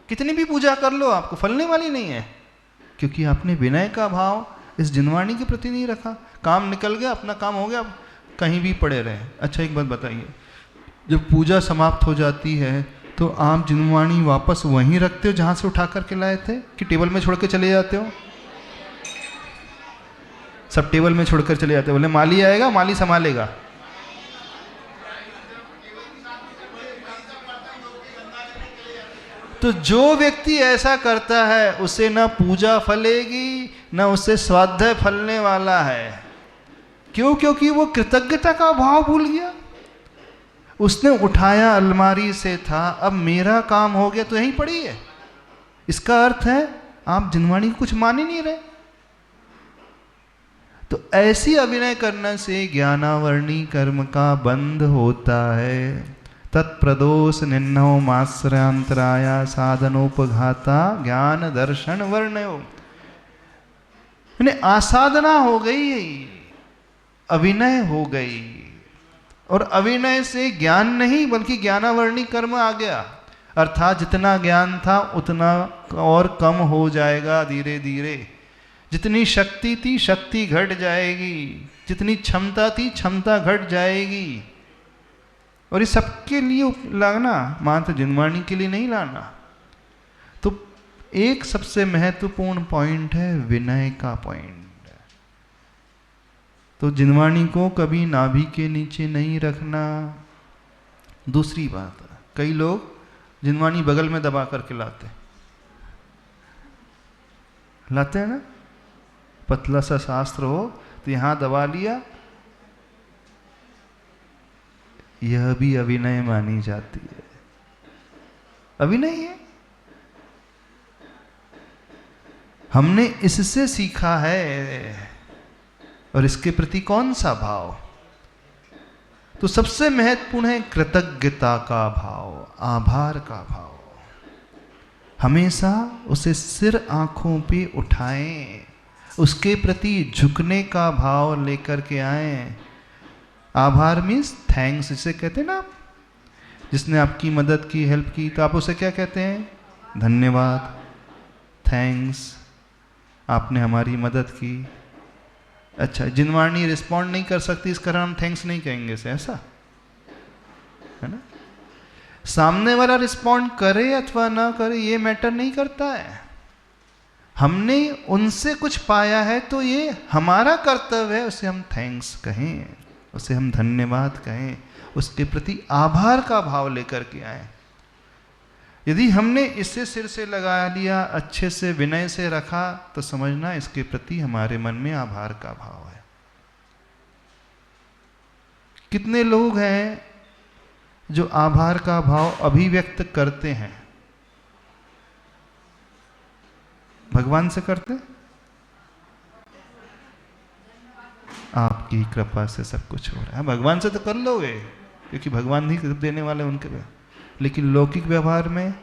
कितनी भी पूजा कर लो आपको फलने वाली नहीं है, क्योंकि आपने विनय का भाव इस जिनवाणी के प्रति नहीं रखा। काम निकल गया, अपना काम हो गया, कहीं भी पड़े रहें। अच्छा एक बात बताइए, जब पूजा समाप्त हो जाती है तो आप जिनवाणी वापस वहीं रखते हो जहाँ से उठा करके लाए थे, कि टेबल में छोड़ के चले जाते हो? सब टेबल में छोड़कर चले जाते हो, बोले माली आएगा, माली संभालेगा। तो जो व्यक्ति ऐसा करता है उसे ना पूजा फलेगी, ना उसे स्वाध्याय फलने वाला है। क्यों? क्योंकि वो कृतज्ञता का भाव भूल गया। उसने उठाया अलमारी से था, अब मेरा काम हो गया तो यहीं पड़ी है। इसका अर्थ है आप जिनवाणी को कुछ मान ही नहीं रहे। तो ऐसी अभिनय करने से ज्ञानावर्णी कर्म का बंध होता है। तत्प्रदोष निन्नो माश्रयांतराया साधनोपघाता ज्ञान दर्शन वर्णयो। आसाधना हो गई, अभिनय हो गई, और अभिनय से ज्ञान नहीं बल्कि ज्ञानावर्णी कर्म आ गया। अर्थात जितना ज्ञान था उतना और कम हो जाएगा धीरे धीरे। जितनी शक्ति थी शक्ति घट जाएगी, जितनी क्षमता थी क्षमता घट जाएगी। और ये सबके लिए लाना, मात्र जिनवाणी के लिए नहीं लाना। तो एक सबसे महत्वपूर्ण पॉइंट है विनय का पॉइंट। तो जिनवाणी को कभी नाभि के नीचे नहीं रखना। दूसरी बात, कई लोग जिनवाणी बगल में दबा करके लाते हैं ना, पतला सा शास्त्र हो तो यहां दबा लिया, यह भी अभिनय मानी जाती है। अभिनय है। हमने इससे सीखा है, और इसके प्रति कौन सा भाव? तो सबसे महत्वपूर्ण है कृतज्ञता का भाव, आभार का भाव। हमेशा उसे सिर आंखों पे उठाएं, उसके प्रति झुकने का भाव लेकर के आए। आभार मीन्स थैंक्स, जिसे कहते हैं ना, जिसने आपकी मदद की, हेल्प की, तो आप उसे क्या कहते हैं? धन्यवाद, थैंक्स, आपने हमारी मदद की। अच्छा, जिनवाणी रिस्पॉन्ड नहीं कर सकती, इस कारण हम थैंक्स नहीं कहेंगे से, ऐसा है ना। सामने वाला रिस्पॉन्ड करे अथवा ना करे ये मैटर नहीं करता है। हमने उनसे कुछ पाया है तो ये हमारा कर्तव्य है, उसे हम थैंक्स कहें, उसे हम धन्यवाद कहें, उसके प्रति आभार का भाव लेकर के आए। यदि हमने इसे सिर से लगा लिया, अच्छे से विनय से रखा, तो समझना इसके प्रति हमारे मन में आभार का भाव है। कितने लोग हैं जो आभार का भाव अभिव्यक्त करते हैं? भगवान से करते? आपकी कृपा से सब कुछ हो रहा है। भगवान से तो कर लोगे क्योंकि भगवान ही देने वाले उनके पे। लेकिन लौकिक व्यवहार में,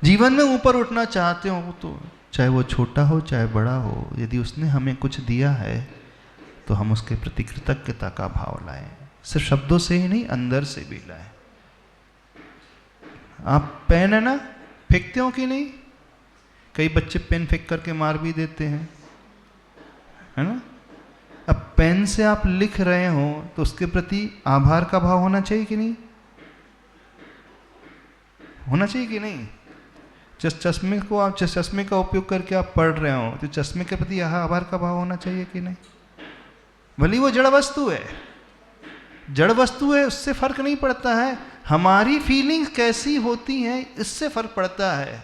जीवन में ऊपर उठना चाहते हो तो चाहे वो छोटा हो चाहे बड़ा हो, यदि उसने हमें कुछ दिया है तो हम उसके प्रति कृतज्ञता का भाव लाएं। सिर्फ शब्दों से ही नहीं, अंदर से भी लाएं। आप पेन है ना, फेंकते हो कि नहीं? कई बच्चे पेन फेंक करके मार भी देते हैं, है ना। अब पेन से आप लिख रहे हो तो उसके प्रति आभार का भाव होना चाहिए कि नहीं? होना चाहिए कि नहीं? चश्मे को आप, चश्मे का उपयोग करके आप पढ़ रहे हो तो चश्मे के प्रति आभार का भाव होना चाहिए कि नहीं? भले वो जड़ वस्तु है, जड़ वस्तु है, उससे फर्क नहीं पड़ता है। हमारी फीलिंग्स कैसी होती हैं इससे फर्क पड़ता है।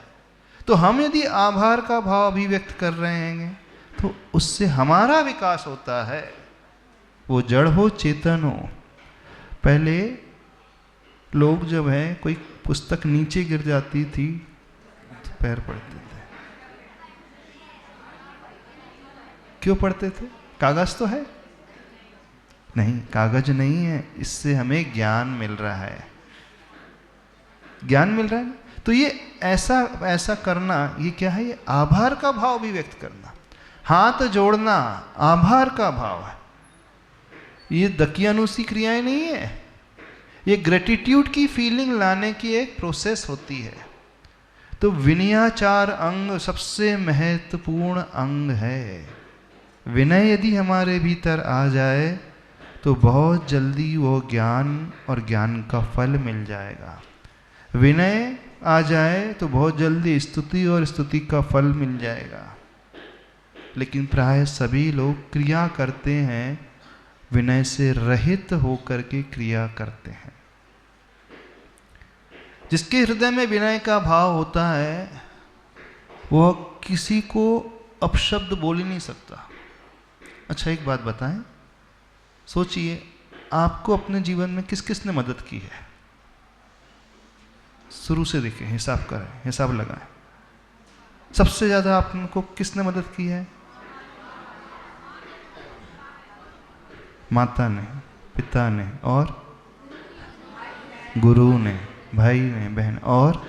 तो हम यदि आभार का भाव अभिव्यक्त कर रहे हैं तो उससे हमारा विकास होता है। वो जड़ हो चेतन हो। पहले लोग जब है कोई पुस्तक नीचे गिर जाती थी तो पैर पड़ते थे। क्यों पड़ते थे? कागज तो है नहीं, कागज नहीं है, इससे हमें ज्ञान मिल रहा है, ज्ञान मिल रहा है। तो ये ऐसा करना, ये क्या है? ये आभार का भाव भी व्यक्त करना। हाथ जोड़ना आभार का भाव है। ये दकियानुसी क्रियाएं नहीं है, ये ग्रेटिट्यूड की फीलिंग लाने की एक प्रोसेस होती है। तो विनयाचार अंग सबसे महत्वपूर्ण अंग है। विनय यदि हमारे भीतर आ जाए तो बहुत जल्दी वो ज्ञान और ज्ञान का फल मिल जाएगा। विनय आ जाए तो बहुत जल्दी स्तुति और स्तुति का फल मिल जाएगा। लेकिन प्राय सभी लोग क्रिया करते हैं, विनय से रहित होकर के क्रिया करते हैं। जिसके हृदय में विनय का भाव होता है वह किसी को अपशब्द बोल ही नहीं सकता। अच्छा एक बात बताएं, सोचिए आपको अपने जीवन में किस किस ने मदद की है? शुरू से देखें, हिसाब करें, हिसाब लगाएं। सबसे ज़्यादा आपको किसने मदद की है? माता ने, पिता ने, और गुरु ने, भाई ने, बहन, और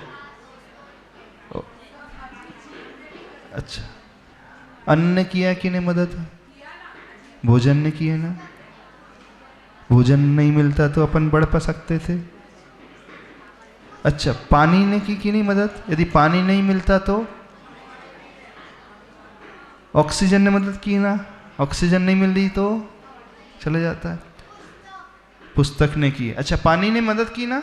अच्छा अन्न ने किया कि नहीं मदद? भोजन ने किया ना? भोजन नहीं मिलता तो अपन बढ़ पा सकते थे। अच्छा पानी ने की कि नहीं मदद? यदि पानी नहीं मिलता तो? ऑक्सीजन ने मदद की ना? ऑक्सीजन नहीं मिल रही तो चले जाता है। पुस्तक ने की। अच्छा पानी ने मदद की ना?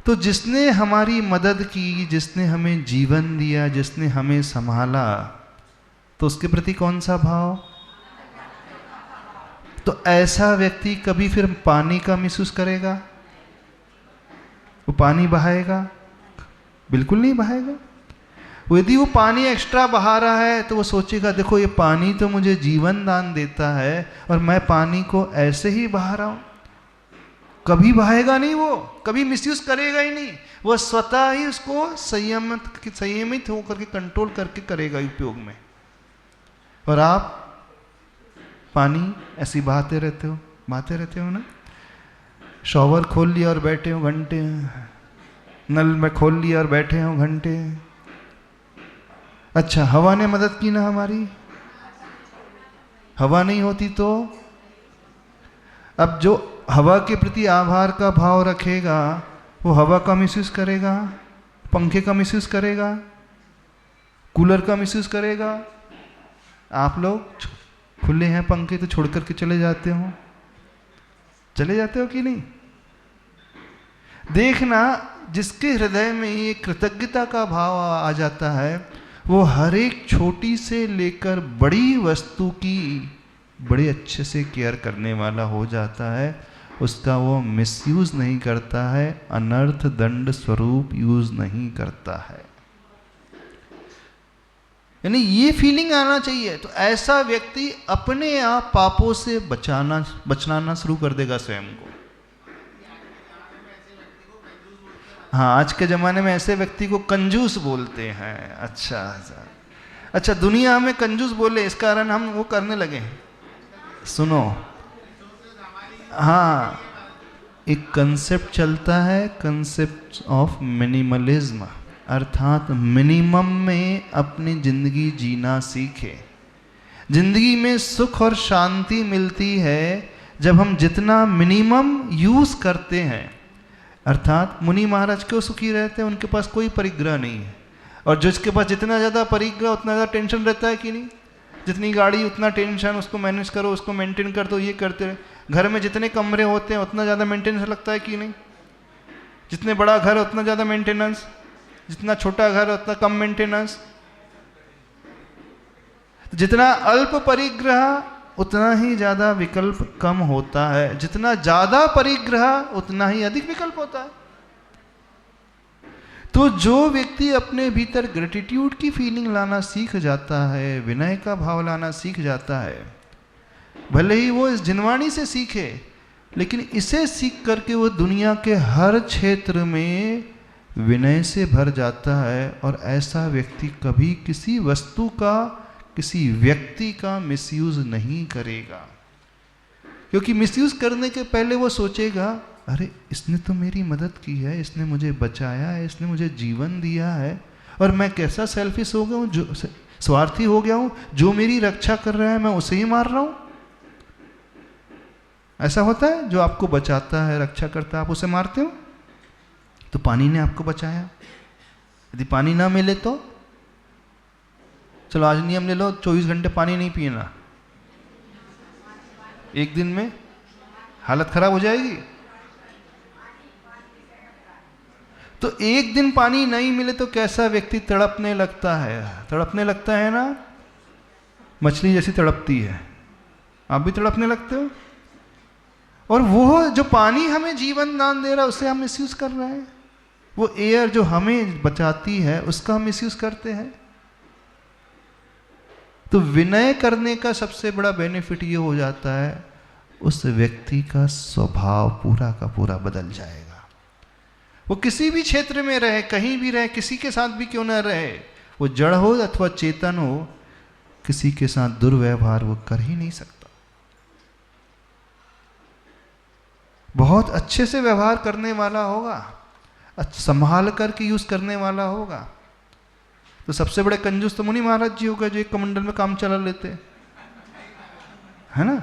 तो जिसने हमारी मदद की, जिसने हमें जीवन दिया, जिसने हमें संभाला, तो उसके प्रति कौन सा भाव? तो ऐसा व्यक्ति कभी फिर पानी का महसूस करेगा? वो पानी बहाएगा? बिल्कुल नहीं बहाएगा। यदि वो पानी एक्स्ट्रा बहा रहा है तो वो सोचेगा देखो ये पानी तो मुझे जीवन दान देता है और मैं पानी को ऐसे ही बहा रहा हूं। कभी बहाएगा नहीं, वो कभी मिसयूज करेगा ही नहीं। वो स्वतः ही उसको संयमित होकर के कंट्रोल करके करेगा उपयोग में। और आप पानी ऐसी बहाते रहते हो ना। शॉवर खोल लिया और बैठे हो घंटे, नल में खोल लिया और बैठे हो घंटे। अच्छा हवा ने मदद की ना हमारी? हवा नहीं होती तो? अब जो हवा के प्रति आभार का भाव रखेगा वो हवा का महसूस करेगा, पंखे का महसूस करेगा, कूलर का महसूस करेगा। आप लोग खुले हैं पंखे तो छोड़ करके चले जाते हो कि नहीं? देखना जिसके हृदय में ये कृतज्ञता का भाव आ जाता है वो हर एक छोटी से लेकर बड़ी वस्तु की बड़े अच्छे से केयर करने वाला हो जाता है। उसका वो मिसयूज नहीं करता है, अनर्थ दंड स्वरूप यूज नहीं करता है। यानी ये फीलिंग आना चाहिए। तो ऐसा व्यक्ति अपने आप पापों से बचना शुरू कर देगा स्वयं को। हाँ आज के ज़माने में ऐसे व्यक्ति को कंजूस बोलते हैं। अच्छा दुनिया में कंजूस बोले इस कारण हम वो करने लगे हैं। सुनो, हाँ एक कंसेप्ट चलता है, कंसेप्ट ऑफ मिनिमलिज्म, अर्थात मिनिमम में अपनी जिंदगी जीना सीखे। जिंदगी में सुख और शांति मिलती है जब हम जितना मिनिमम यूज करते हैं। अर्थात मुनि महाराज क्यों सुखी रहते हैं? उनके पास कोई परिग्रह नहीं है। और जिसके पास जितना ज़्यादा परिग्रह उतना ज़्यादा टेंशन रहता है कि नहीं? जितनी गाड़ी उतना टेंशन, उसको मैनेज करो, उसको मेंटेन कर दो, ये करते रहे। घर में जितने कमरे होते हैं उतना ज़्यादा मेंटेनेंस लगता है कि नहीं? जितने बड़ा घर उतना ज़्यादा मेंटेनेंस, जितना छोटा घर उतना कम मेंटेनेंस। जितना अल्प परिग्रह उतना ही ज़्यादा विकल्प कम होता है, जितना ज़्यादा परिग्रह उतना ही अधिक विकल्प होता है। तो जो व्यक्ति अपने भीतर ग्रेटिट्यूड की फीलिंग लाना सीख जाता है, विनय का भाव लाना सीख जाता है, भले ही वो इस जिनवाणी से सीखे, लेकिन इसे सीख करके वो दुनिया के हर क्षेत्र में विनय से भर जाता है। और ऐसा व्यक्ति कभी किसी वस्तु का, किसी व्यक्ति का मिसयूज नहीं करेगा। क्योंकि मिसयूज करने के पहले वो सोचेगा अरे इसने तो मेरी मदद की है, इसने मुझे बचाया है, इसने मुझे जीवन दिया है, और मैं कैसा सेल्फिश हो गया हूँ, जो स्वार्थी हो गया हूँ, जो मेरी रक्षा कर रहा है मैं उसे ही मार रहा हूँ। ऐसा होता है, जो आपको बचाता है, रक्षा करता है, आप उसे मारते हो। तो पानी ने आपको बचाया, यदि पानी ना मिले तो चलो आज नियम ले लो, 24 घंटे पानी नहीं पीना, एक दिन में हालत खराब हो जाएगी। तो एक दिन पानी नहीं मिले तो कैसा व्यक्ति तड़पने लगता है, तड़पने लगता है ना, मछली जैसी तड़पती है। आप भी तड़पने लगते हो। और वो जो पानी हमें जीवन दान दे रहा है उसे हम मिसयूज कर रहे हैं। वो एयर जो हमें बचाती है उसका हम मिसयूज करते हैं। तो विनय करने का सबसे बड़ा बेनिफिट ये हो जाता है, उस व्यक्ति का स्वभाव पूरा का पूरा बदल जाएगा। वो किसी भी क्षेत्र में रहे, कहीं भी रहे, किसी के साथ भी क्यों ना रहे, वो जड़ हो अथवा चेतन हो, किसी के साथ दुर्व्यवहार वो कर ही नहीं सकता। बहुत अच्छे से व्यवहार करने वाला होगा, संभाल करके यूज करने वाला होगा। तो सबसे बड़े कंजूस तो मुनि महाराज जी होगा, जो एक कमंडल में काम चला लेते है ना।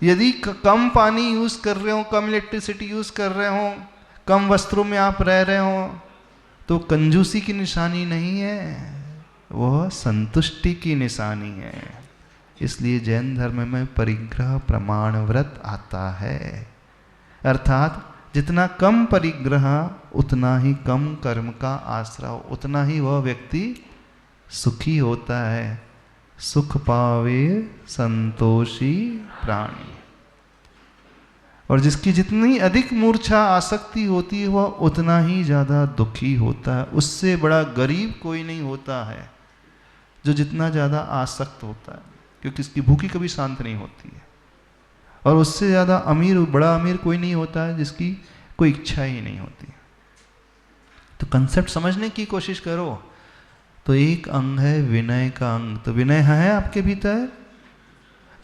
यदि कम पानी यूज कर रहे हो, कम इलेक्ट्रिसिटी यूज कर रहे हो, कम वस्त्रों में आप रह रहे हो, तो कंजूसी की निशानी नहीं है, वह संतुष्टि की निशानी है। इसलिए जैन धर्म में परिग्रह प्रमाण व्रत आता है। अर्थात जितना कम परिग्रह उतना ही कम कर्म का आश्रय, उतना ही वह व्यक्ति सुखी होता है। सुख पावे संतोषी प्राणी। और जिसकी जितनी अधिक मूर्छा आसक्ति होती है वह उतना ही ज़्यादा दुखी होता है। उससे बड़ा गरीब कोई नहीं होता है जो जितना ज़्यादा आसक्त होता है, क्योंकि इसकी भूखी कभी शांत नहीं होती है। और उससे ज़्यादा अमीर, बड़ा अमीर कोई नहीं होता है जिसकी कोई इच्छा ही नहीं होती। तो कंसेप्ट समझने की कोशिश करो। तो एक अंग है विनय का अंग। तो विनय है आपके भीतर।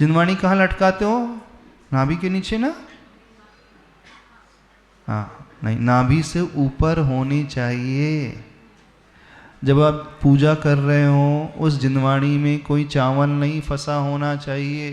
जिनवाणी कहाँ लटकाते हो? नाभि के नीचे ना? हाँ, नहीं, नाभि से ऊपर होनी चाहिए। जब आप पूजा कर रहे हो उस जिनवाणी में कोई चावल नहीं फंसा होना चाहिए।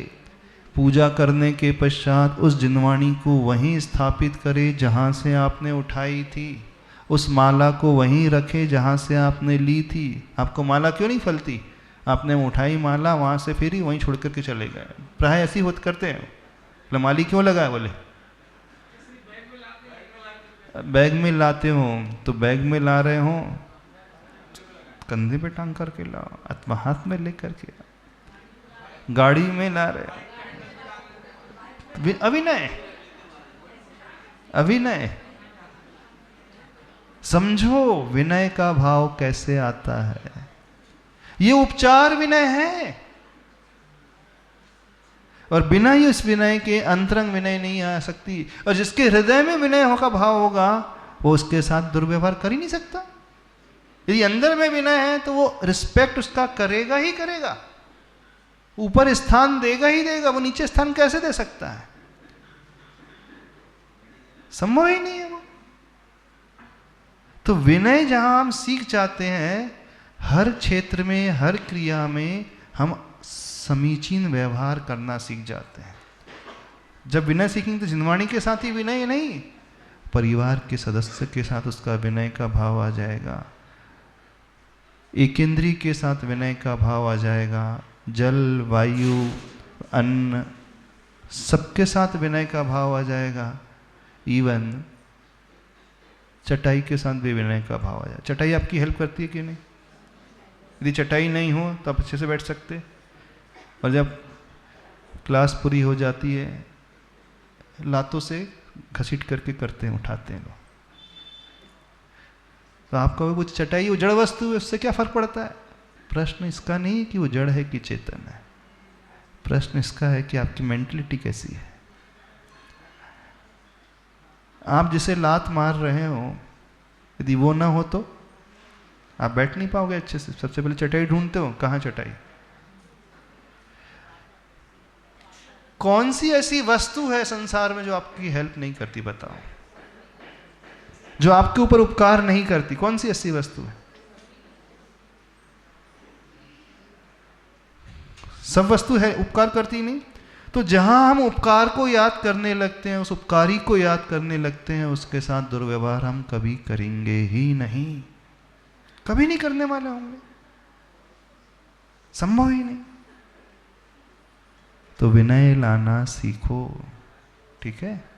पूजा करने के पश्चात उस जिनवाणी को वहीं स्थापित करें जहाँ से आपने उठाई थी। उस माला को वहीं रखें जहाँ से आपने ली थी। आपको माला क्यों नहीं फलती? आपने उठाई माला, वहाँ से फिर ही वहीं छोड़ करके चले गए। प्राय ऐसी होत करते हैं। बोले माली क्यों लगाए? बोले बैग में लाते हो तो बैग में ला रहे हो, कंधे पे टांग करके लाओ अथवा हाथ में ले करके, गाड़ी में ला रहे हो। अभिनय, अभिनय समझो विनय का भाव कैसे आता है। ये उपचार विनय है। और बिना ही इस विनय के अंतरंग विनय नहीं आ सकती। और जिसके हृदय में विनय का भाव होगा वो उसके साथ दुर्व्यवहार कर ही नहीं सकता। यदि अंदर में विनय है तो वो रिस्पेक्ट उसका करेगा ही करेगा, ऊपर स्थान देगा ही देगा। वो नीचे स्थान कैसे दे सकता है? संभव ही नहीं है वो। तो विनय जहां हम सीख जाते हैं, हर क्षेत्र में, हर क्रिया में हम समीचीन व्यवहार करना सीख जाते हैं। जब विनय सीखेंगे तो जिनवाणी के साथ ही विनय नहीं, परिवार के सदस्य के साथ उसका विनय का भाव आ जाएगा। एकेंद्रीय के साथ विनय का भाव आ जाएगा। जल, वायु, अन्न, सबके साथ विनय का भाव आ जाएगा। इवन चटाई के साथ भी विनय का भाव आ जाएगा। चटाई आपकी हेल्प करती है कि नहीं? यदि चटाई नहीं हो तो आप अच्छे से बैठ सकते। और जब क्लास पूरी हो जाती है, लातों से घसीट करके करते हैं, उठाते हैं लोग। तो आप कहोगे वो चटाई वो जड़ वस्तु है, उससे क्या फर्क पड़ता है? प्रश्न इसका नहीं है कि वो जड़ है कि चेतन है। प्रश्न इसका है कि आपकी मेंटलिटी कैसी है। आप जिसे लात मार रहे हो, यदि वो ना हो तो आप बैठ नहीं पाओगे अच्छे से। सबसे पहले चटाई ढूंढते हो, कहाँ चटाई? कौन सी ऐसी वस्तु है संसार में जो आपकी हेल्प नहीं करती? बताओ, जो आपके ऊपर उपकार नहीं करती। कौन सी ऐसी वस्तु है? सब वस्तु है उपकार करती नहीं। तो जहां हम उपकार को याद करने लगते हैं, उस उपकारी को याद करने लगते हैं, उसके साथ दुर्व्यवहार हम कभी करेंगे ही नहीं, कभी नहीं करने वाले होंगे। संभव ही नहीं। तो विनय लाना सीखो, ठीक है।